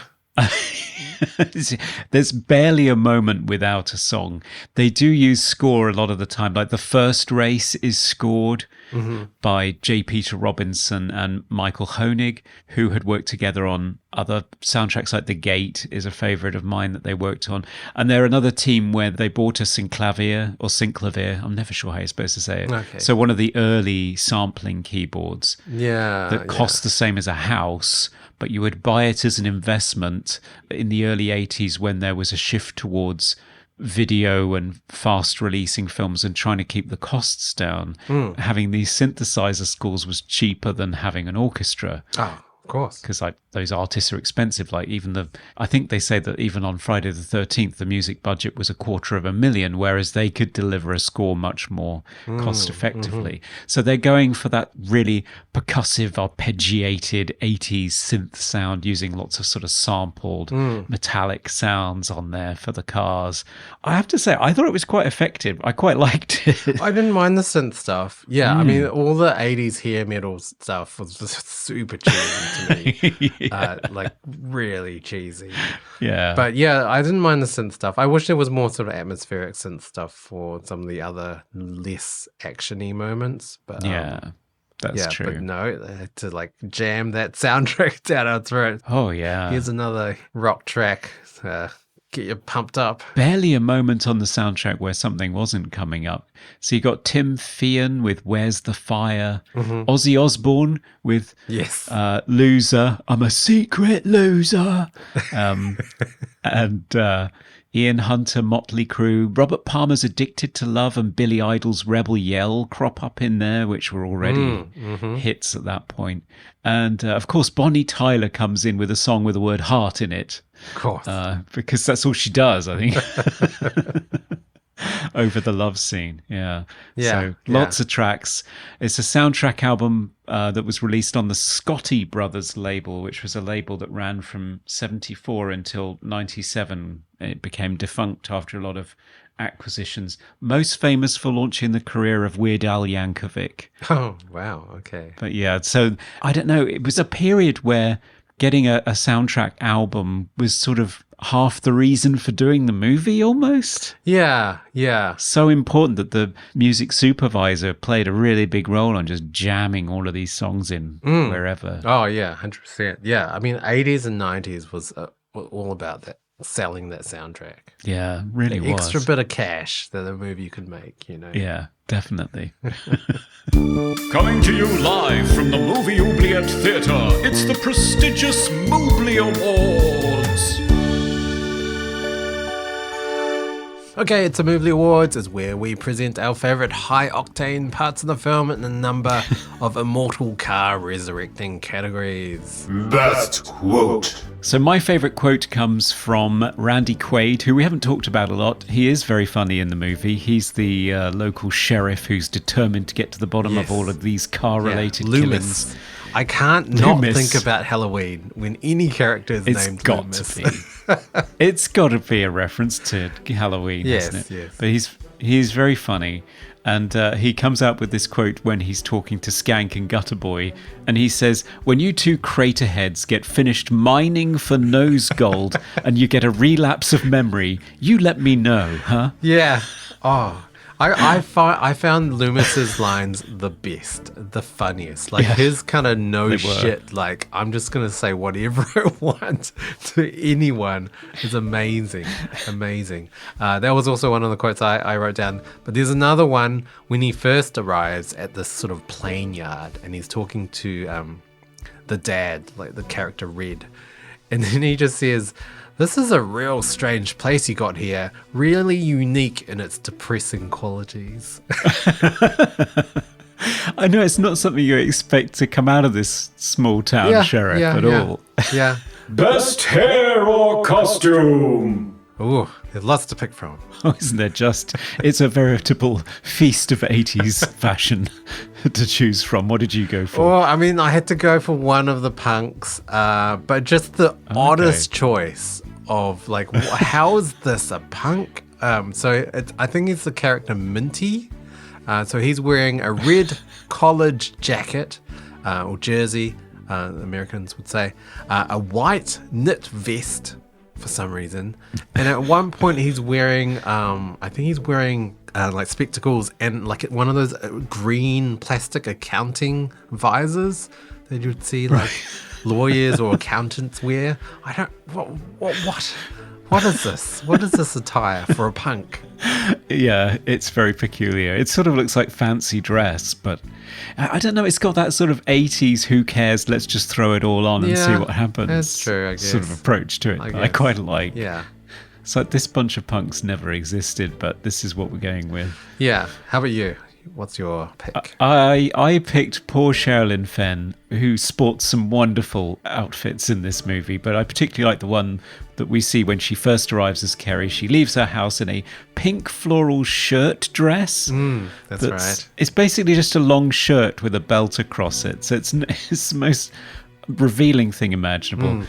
There's barely a moment without a song. They do use score a lot of the time. Like the first race is scored by J. Peter Robinson and Michael Hoenig, who had worked together on other soundtracks. Like The Gate is a favorite of mine that they worked on. And they're another team where they bought a synclavier. I'm never sure how you're supposed to say it. Okay. So one of the early sampling keyboards that cost the same as a house, but you would buy it as an investment in the early 80s when there was a shift towards video and fast releasing films and trying to keep the costs down. Having these synthesizer scores was cheaper than having an orchestra. Oh, of course. Because like those artists are expensive. Like even I think they say that even on Friday the 13th, the music budget was $250,000, whereas they could deliver a score much more cost effectively. So they're going for that really percussive, arpeggiated 80s synth sound using lots of sort of sampled metallic sounds on there for the cars. I have to say, I thought it was quite effective. I quite liked it. I didn't mind the synth stuff. Yeah, I mean, all the 80s hair metal stuff was just super cheesy to me. Like really cheesy. Yeah. But yeah, I didn't mind the synth stuff. I wish there was more sort of atmospheric synth stuff for some of the other less actiony moments. But that's true. But no, they had to like jam that soundtrack down our throat. Oh yeah. Here's another rock track. Get you pumped up. Barely a moment on the soundtrack where something wasn't coming up. So you got Tim Feehan with Where's the Fire? Ozzy Osbourne with Loser. I'm a secret loser. And Ian Hunter, Motley Crue. Robert Palmer's Addicted to Love and Billy Idol's Rebel Yell crop up in there, which were already hits at that point. And of course, Bonnie Tyler comes in with a song with the word heart in it. Of course. Because that's all she does, I think. over the love scene. Yeah. Yeah, So lots of tracks. It's a soundtrack album that was released on the Scotti Brothers label, which was a label that ran from 74 until 97. It became defunct after a lot of acquisitions. Most famous for launching the career of Weird Al Yankovic. Oh, wow. Okay. But yeah, so I don't know. It was a period where getting a soundtrack album was sort of half the reason for doing the movie almost. Yeah, yeah. So important that the music supervisor played a really big role on just jamming all of these songs in wherever. Oh, yeah, 100%. Yeah, I mean, 80s and 90s was all about that, selling that soundtrack. Yeah, really The was. extra bit of cash that a movie could make, you know. Yeah, definitely. Coming to you live from the Movie Oubliette Theatre, it's the prestigious Mobley Awards. Okay, it's a Movie Awards. It's where we present our favourite high-octane parts of the film in a number of immortal car resurrecting categories. Best quote. So my favourite quote comes from Randy Quaid, who we haven't talked about a lot. He is very funny in the movie. He's the local sheriff who's determined to get to the bottom of all of these car-related Loomis. killings. I can't not Loomis. think about Halloween when any character is It's named got Loomis. to be. It's got to be a reference to Halloween, Yes, hasn't it? yes. But he's very funny. And he comes out with this quote when he's talking to Skank and Gutter Boy. And he says, when you two crater heads get finished mining for nose gold and you get a relapse of memory, you let me know, huh? Yeah. Oh, I found Loomis's lines the best, the funniest. Like his kind of no shit, like I'm just gonna say whatever I want to anyone is amazing, amazing. That was also one of the quotes I wrote down. But there's another one when he first arrives at this sort of plane yard and he's talking to the dad, like the character Red, and then he just says, "This is a real strange place you got here, really unique in its depressing qualities." I know it's not something you expect to come out of this small town sheriff at all. Yeah. Best hair or costume. Ooh, there's lots to pick from. Oh, isn't there just? It's a veritable feast of 80s fashion to choose from. What did you go for? Well, I mean, I had to go for one of the punks, but just the oddest choice of like, how is this a punk? I think it's the character Minty. So he's wearing a red college jacket or jersey, Americans would say, a white knit vest for some reason, and at one point he's wearing, I think he's wearing like spectacles and like one of those green plastic accounting visors that you'd see like lawyers or accountants wear. I don't. What is this? What is this attire for a punk? Yeah, it's very peculiar. It sort of looks like fancy dress, but I don't know. It's got that sort of 80s, who cares, let's just throw it all on and see what happens. That's true, I guess. Sort of approach to it. I quite like. Yeah. It's like this bunch of punks never existed, but this is what we're going with. Yeah. How about you? What's your pick? I picked poor Sherilyn Fenn, who sports some wonderful outfits in this movie, but I particularly like the one that we see when she first arrives as Carrie. She leaves her house in a pink floral shirt dress. That's right. It's basically just a long shirt with a belt across it. So it's the most revealing thing imaginable.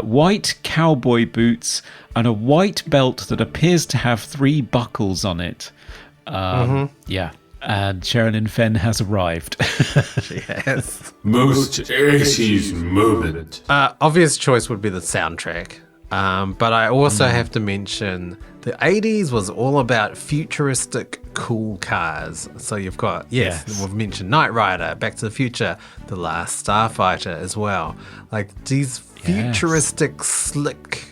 White cowboy boots and a white belt that appears to have 3 buckles on it. Yeah. And Sherilyn Fenn has arrived. Yes. Most 80s moment. Obvious choice would be the soundtrack. But I also have to mention the 80s was all about futuristic cool cars. So you've got, we've mentioned Knight Rider, Back to the Future, The Last Starfighter as well. Like these futuristic, slick,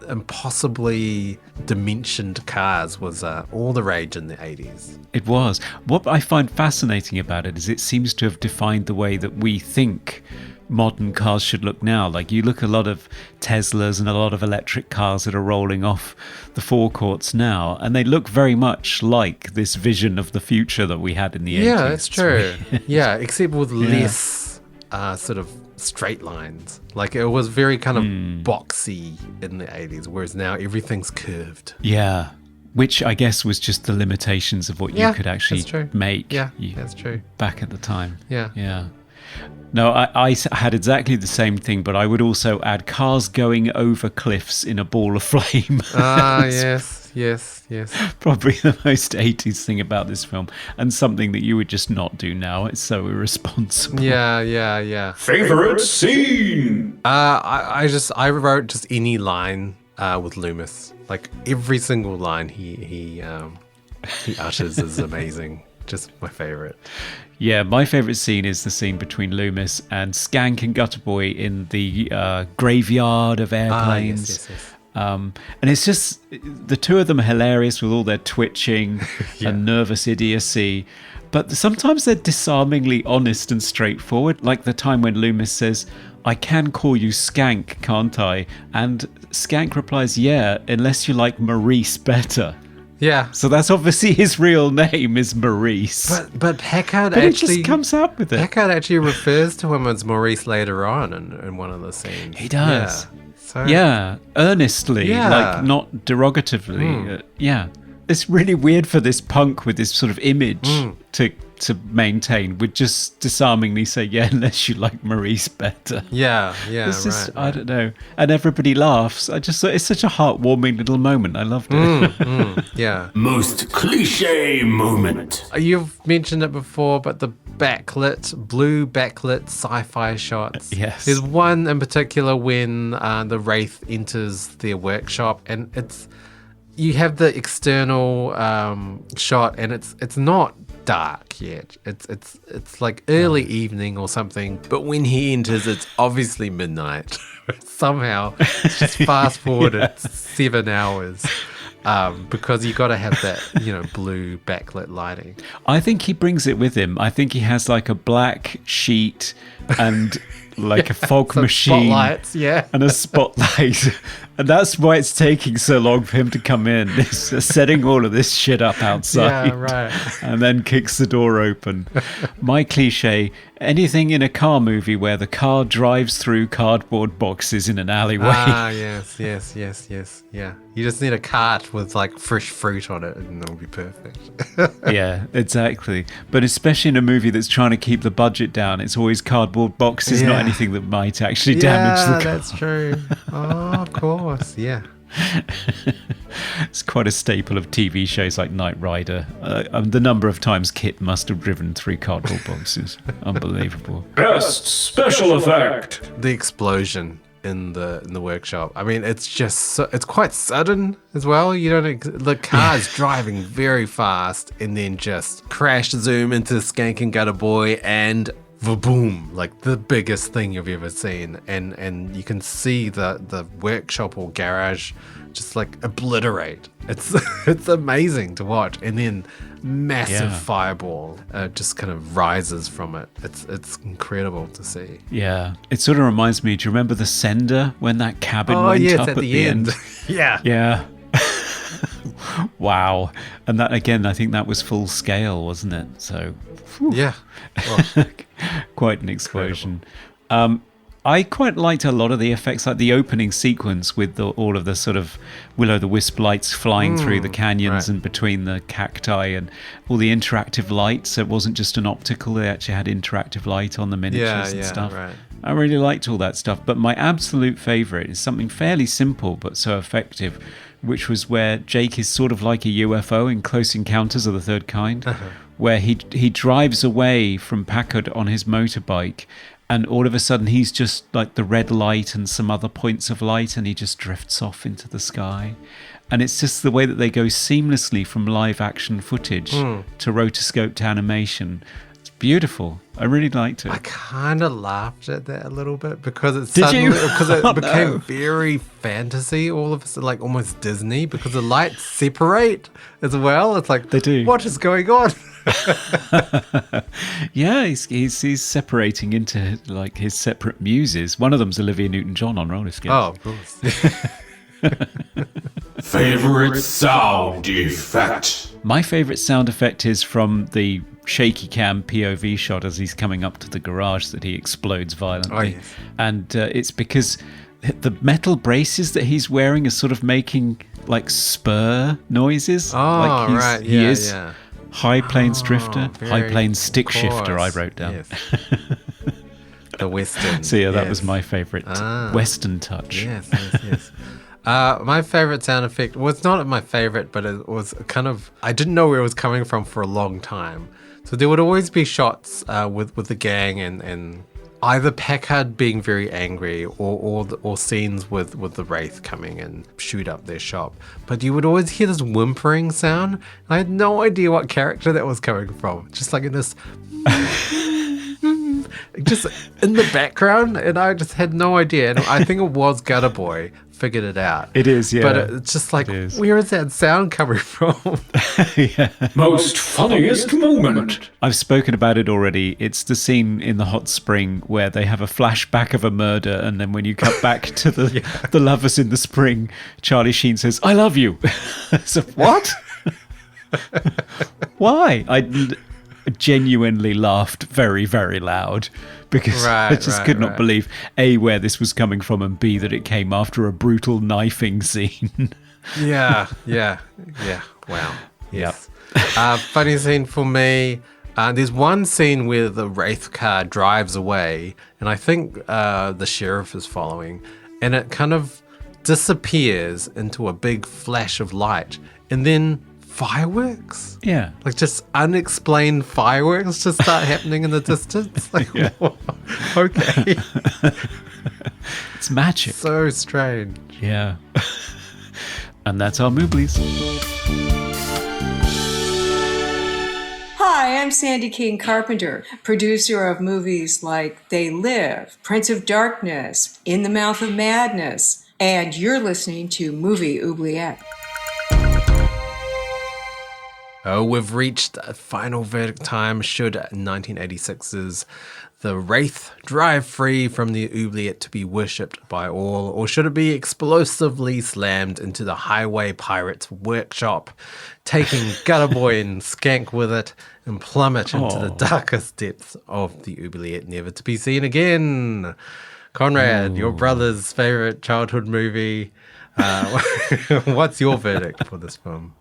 impossibly dimensioned cars was all the rage in the 80s. It was. What I find fascinating about it is it seems to have defined the way that we think modern cars should look now. Like you look at a lot of Teslas and a lot of electric cars that are rolling off the forecourts now, and they look very much like this vision of the future that we had in the 80s. Yeah, that's true. Yeah, except with less sort of straight lines. Like it was very kind of boxy in the 80s, whereas now everything's curved. Yeah. which I guess was just the limitations of what you could actually that's true. make. Yeah, that's true. Back at the time. Yeah. No, I had exactly the same thing, but I would also add cars going over cliffs in a ball of flame. Ah, yes. Probably the most 80s thing about this film, and something that you would just not do now. It's so irresponsible. Yeah. Favorite scene? I wrote just any line with Loomis. Like every single line he utters is amazing. Just my favorite. Yeah, my favourite scene is the scene between Loomis and Skank and Gutter Boy in the graveyard of airplanes. Yes. And it's just, the two of them are hilarious with all their twitching and nervous idiocy. But sometimes they're disarmingly honest and straightforward. Like the time when Loomis says, "I can call you Skank, can't I?" And Skank replies, "Yeah, unless you like Maurice better." Yeah. So that's obviously his real name is Maurice. But Packard But actually it just comes out with it. Packard actually refers to him as Maurice later on in one of the scenes. He does. Yeah. So, earnestly, Yeah. like not derogatively. It's really weird for this punk with this sort of image to maintain. Would just disarmingly say, "Yeah, unless you like Maurice better." Yeah, It's just, right. I don't know. And everybody laughs. I just thought it's such a heartwarming little moment. I loved it. Yeah. Most cliche moment. You've mentioned it before, but the blue backlit sci-fi shots. Yes. There's one in particular when the Wraith enters their workshop, and you have the external shot, and it's not dark yet. It's like early evening or something. But when he enters, it's obviously midnight. Somehow, it's just fast forwarded 7 hours. Because you got to have that, blue backlit lighting. I think he brings it with him. I think he has like a black sheet and like a fog Some machine. spotlights, yeah. And a spotlight. And that's why it's taking so long for him to come in. He's setting all of this shit up outside. Yeah, right. And then kicks the door open. My cliche, anything in a car movie where the car drives through cardboard boxes in an alleyway. Ah, yes. Yeah. You just need a cart with like fresh fruit on it and it'll be perfect. Yeah, exactly. But especially in a movie that's trying to keep the budget down, it's always cardboard boxes, not anything that might actually damage the car. That's true. Oh, of course. Yeah. It's quite a staple of TV shows like Knight Rider. The number of times Kit must have driven through cardboard boxes. Unbelievable. Best special effect. The explosion in the workshop. I mean, it's just it's quite sudden as well. The car's driving very fast and then just crash zoom into Skank and Gutter Boy and boom, like the biggest thing you've ever seen. And you can see the workshop or garage just like obliterate. It's amazing to watch. And then massive fireball just kind of rises from it. It's incredible to see. Yeah. It sort of reminds me, do you remember the Sender when that cabin went up at the end. Yeah. Yeah. Wow. And that, again, I think that was full scale, wasn't it? So, Yeah. Well, quite an explosion. I quite liked a lot of the effects, like the opening sequence with all of the sort of will-o'-the-wisp lights flying through the canyons and between the cacti and all the interactive lights. So it wasn't just an optical, they actually had interactive light on the miniatures and stuff. Right. I really liked all that stuff. But my absolute favourite is something fairly simple but so effective, which was where Jake is sort of like a UFO in Close Encounters of the Third Kind, where he drives away from Packard on his motorbike, and all of a sudden he's just like the red light and some other points of light, and he just drifts off into the sky. And it's just the way that they go seamlessly from live action footage to rotoscoped animation. It's beautiful. I really liked it. I kind of laughed at that a little bit because it's Did you? because it Oh, became no. very fantasy all of a sudden, like almost Disney, because the lights separate as well. It's like, They do. What is going on? Yeah, he's separating into like his separate muses. One of them's Olivia Newton-John on roller skates. Oh, of course. Favorite sound effect. My favourite sound effect is from the shaky cam POV shot as he's coming up to the garage that he explodes violently. Oh, yes. And it's because the metal braces that he's wearing are sort of making like spur noises. Oh, like right. He Yeah, is yeah. high plains drifter, high very- plains stick of shifter. I course, wrote down. yes. The Western. So yeah, that was yes. my favourite Western touch. Yes, yes, yes. My favorite sound effect was not my favorite, but it was kind of, I didn't know where it was coming from for a long time. So there would always be shots with the gang and either Packard being very angry or scenes with the Wraith coming and shoot up their shop. But you would always hear this whimpering sound. And I had no idea what character that was coming from. Just like in this just in the background, and I just had no idea. And I think it was Gutter Boy figured it out. It is, yeah. But it's just like, where is that sound coming from? Most funniest moment. I've spoken about it already. It's the scene in the hot spring where they have a flashback of a murder, and then when you cut back to the lovers in the spring, Charlie Sheen says, "I love you." So what? Why? I genuinely laughed very, very loud because I just could not believe A, where this was coming from, and B, that it came after a brutal knifing scene. Yeah. Wow. Yes. Funny scene for me. There's one scene where the Wraith car drives away, and I think the sheriff is following, and it kind of disappears into a big flash of light, and then fireworks? Yeah. Like just unexplained fireworks just start happening in the distance? Like, okay. It's magic. So strange. Yeah. And that's our Mooblies. Hi, I'm Sandy King Carpenter, producer of movies like They Live, Prince of Darkness, In the Mouth of Madness, and you're listening to Movie Oubliette. Oh, we've reached final verdict time. Should 1986's The Wraith drive free from the oubliette to be worshipped by all, or should it be explosively slammed into the highway pirate's workshop, taking Gutter Boy and Skank with it, and plummet into the darkest depths of the oubliette, never to be seen again? Conrad, your brother's favorite childhood movie. What's your verdict for this film?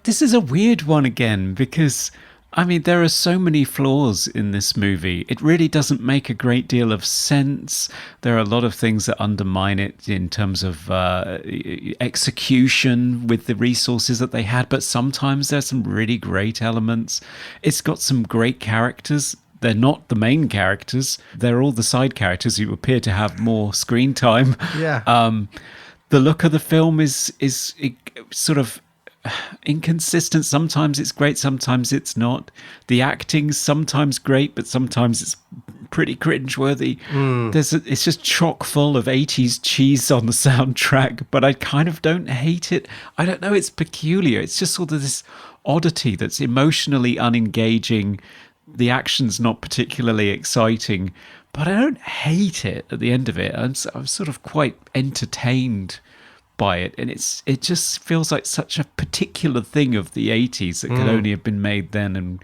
This is a weird one again because, I mean, there are so many flaws in this movie. It really doesn't make a great deal of sense. There are a lot of things that undermine it in terms of execution with the resources that they had, but sometimes there's some really great elements. It's got some great characters. They're not the main characters. They're all the side characters who appear to have more screen time. Yeah. The look of the film is sort of inconsistent. Sometimes it's great, sometimes it's not. The acting's sometimes great, but sometimes it's pretty cringeworthy. It's just chock full of 80s cheese on the soundtrack, but I kind of don't hate it. I don't know, it's peculiar. It's just sort of this oddity that's emotionally unengaging. The action's not particularly exciting, but I don't hate it at the end of it. I'm sort of quite entertained by it, and it just feels like such a particular thing of the 80s that could only have been made then,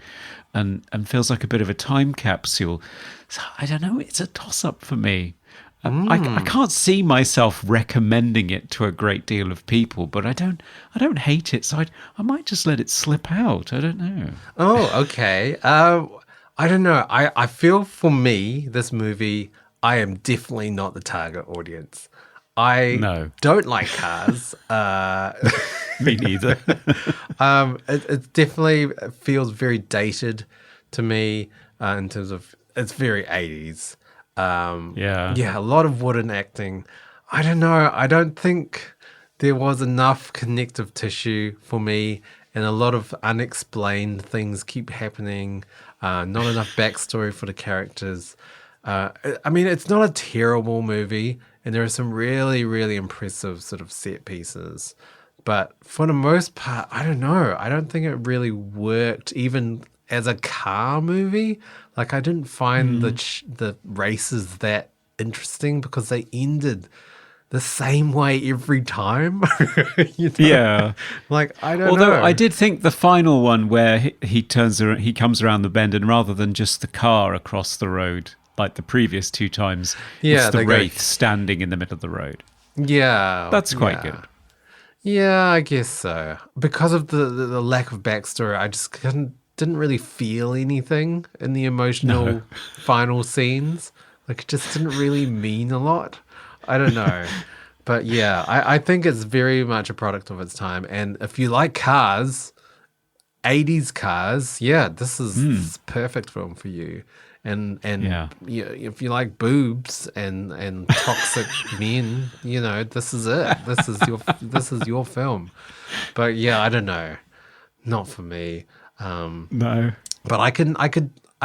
and feels like a bit of a time capsule. So I don't know, it's a toss-up for me. I can't see myself recommending it to a great deal of people, but I don't hate it, so I might just let it slip out. I don't know. Oh, okay. I don't know. I feel for me, this movie, I am definitely not the target audience. I don't like cars. Me neither. It definitely feels very dated to me in terms of it's very 80s. Yeah, a lot of wooden acting. I don't know. I don't think there was enough connective tissue for me, and a lot of unexplained things keep happening. Not enough backstory for the characters. I mean, it's not a terrible movie, and there are some really, really impressive sort of set pieces. But for the most part, I don't know. I don't think it really worked even as a car movie. Like, I didn't find the races that interesting because they ended the same way every time. You know? Yeah. Like, I don't know. Although I did think the final one where he comes around the bend, and rather than just the car across the road, like the previous two times, it's the Wraith standing in the middle of the road. Yeah. That's quite good. Yeah, I guess so. Because of the lack of backstory, I just didn't really feel anything in the emotional final scenes. Like, it just didn't really mean a lot. I don't know. But yeah, I think it's very much a product of its time. And if you like cars, 80s cars, yeah, this is a perfect film for you. And Yeah. if you like boobs and toxic men, this is it. This is your film. But yeah, I don't know, not for me. No. But I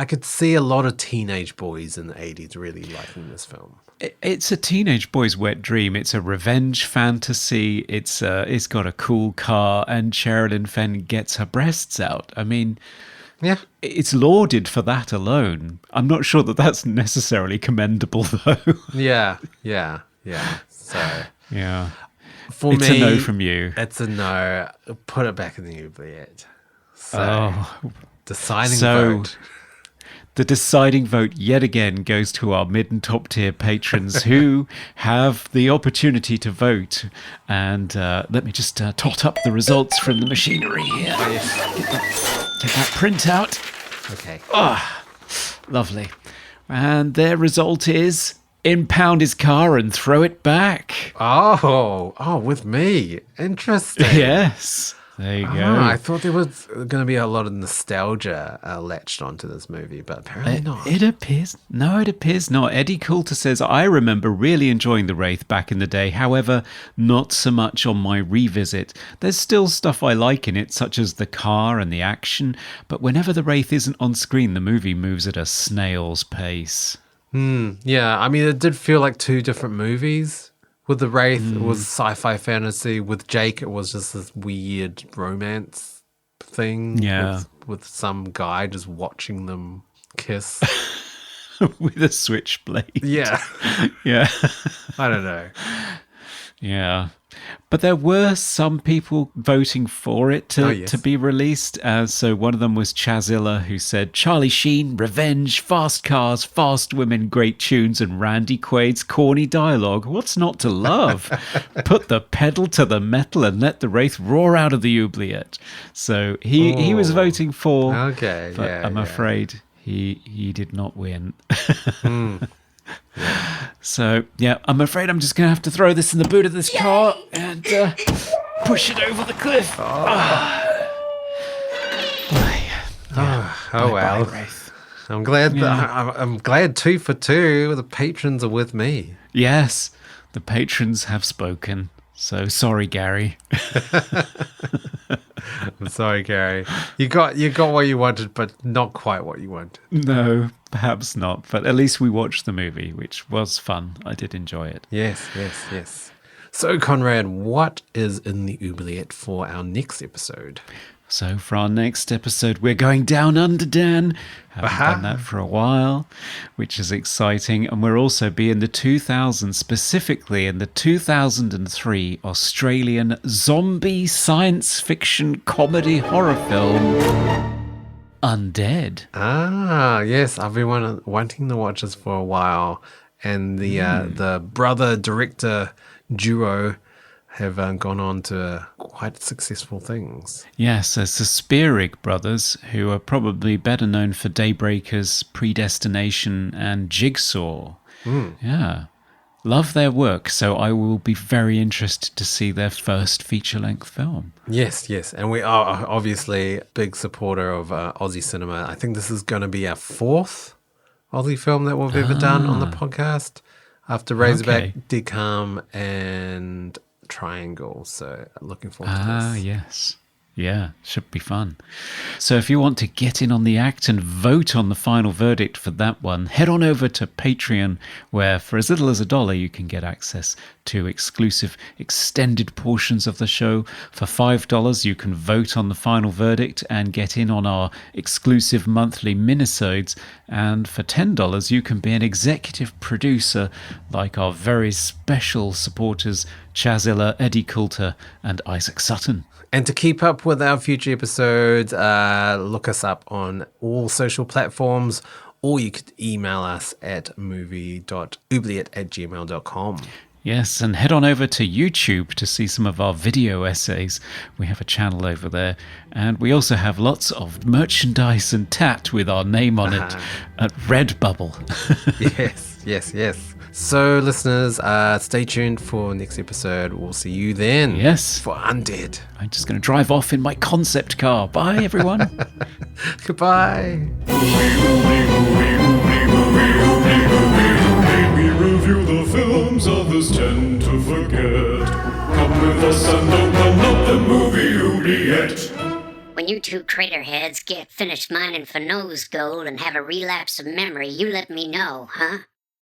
could see a lot of teenage boys in the 80s really liking this film. It's a teenage boy's wet dream. It's a revenge fantasy. It's got a cool car, and Sherilyn Fenn gets her breasts out. I mean, Yeah. it's lauded for that alone. I'm not sure that that's necessarily commendable, though. Yeah. So Yeah. for It's me, a no from you. It's a no. Put it back in the oubliette. So Oh. deciding So- vote. The deciding vote yet again goes to our mid and top tier patrons who have the opportunity to vote. And let me just tot up the results from the machinery here. Get that printout. Okay. Lovely. And their result is impound his car and throw it back. Oh, with me. Interesting. Yes. There you go. I thought there was going to be a lot of nostalgia latched onto this movie, but apparently not. It appears. No, it appears not. Eddie Coulter says, I remember really enjoying The Wraith back in the day. However, not so much on my revisit. There's still stuff I like in it, such as the car and the action. But whenever The Wraith isn't on screen, the movie moves at a snail's pace. Yeah, I mean, it did feel like two different movies. With the Wraith, it was sci-fi fantasy. With Jake, it was just this weird romance thing. Yeah. With some guy just watching them kiss. With a switchblade. Yeah. Yeah. I don't know. Yeah. But there were some people voting for it to be released. So one of them was Chazilla, who said, Charlie Sheen, revenge, fast cars, fast women, great tunes, and Randy Quaid's corny dialogue. What's not to love? Put the pedal to the metal and let the Wraith roar out of the oubliette. So he was voting for. Okay, But yeah, I'm yeah. afraid he did not win. So, yeah, I'm afraid I'm just going to have to throw this in the boot of this car and push it over the cliff. Oh well. Wraith. I'm glad. I'm glad 2 for 2. The patrons are with me. Yes, the patrons have spoken. So sorry, Gary. I'm sorry, Gary. You got what you wanted, but not quite what you wanted. No, perhaps not. But at least we watched the movie, which was fun. I did enjoy it. Yes. So, Conrad, what is in the oubliette for our next episode? So for our next episode, we're going down under, Dan. Haven't done that for a while, which is exciting. And we'll also be in the 2000s, specifically in the 2003 Australian zombie science fiction comedy horror film, Undead. Ah, yes. I've been wanting to watch this for a while. And the brother-director duo have gone on to quite successful things. Yes, there's the Spearig brothers, who are probably better known for Daybreakers, Predestination, and Jigsaw. Yeah. Love their work, so I will be very interested to see their first feature-length film. Yes. And we are obviously a big supporter of Aussie cinema. I think this is going to be our 4th Aussie film that we've ever done on the podcast, after Razorback, Okay. Dead Calm, and Triangle. So looking forward to this. Ah, yes. Yeah, should be fun. So if you want to get in on the act and vote on the final verdict for that one, head on over to Patreon, where for as little as $1 you can get access to exclusive extended portions of the show. For $5 you can vote on the final verdict and get in on our exclusive monthly minisodes. And for $10 you can be an executive producer like our very special supporters Chazilla, Eddie Coulter and Isaac Sutton. And to keep up with our future episodes, look us up on all social platforms, or you could email us at movie.oubliette@gmail.com. Yes, and head on over to YouTube to see some of our video essays. We have a channel over there. And we also have lots of merchandise and tat with our name on it at Redbubble. Yes. So, listeners, stay tuned for next episode. We'll see you then. Yes. For Undead. I'm just going to drive off in my concept car. Bye, everyone. Goodbye. We review the films others tend to forget. Come with us and open up the movie oubliette. When you two craterheads get finished mining for nose gold and have a relapse of memory, you let me know, huh?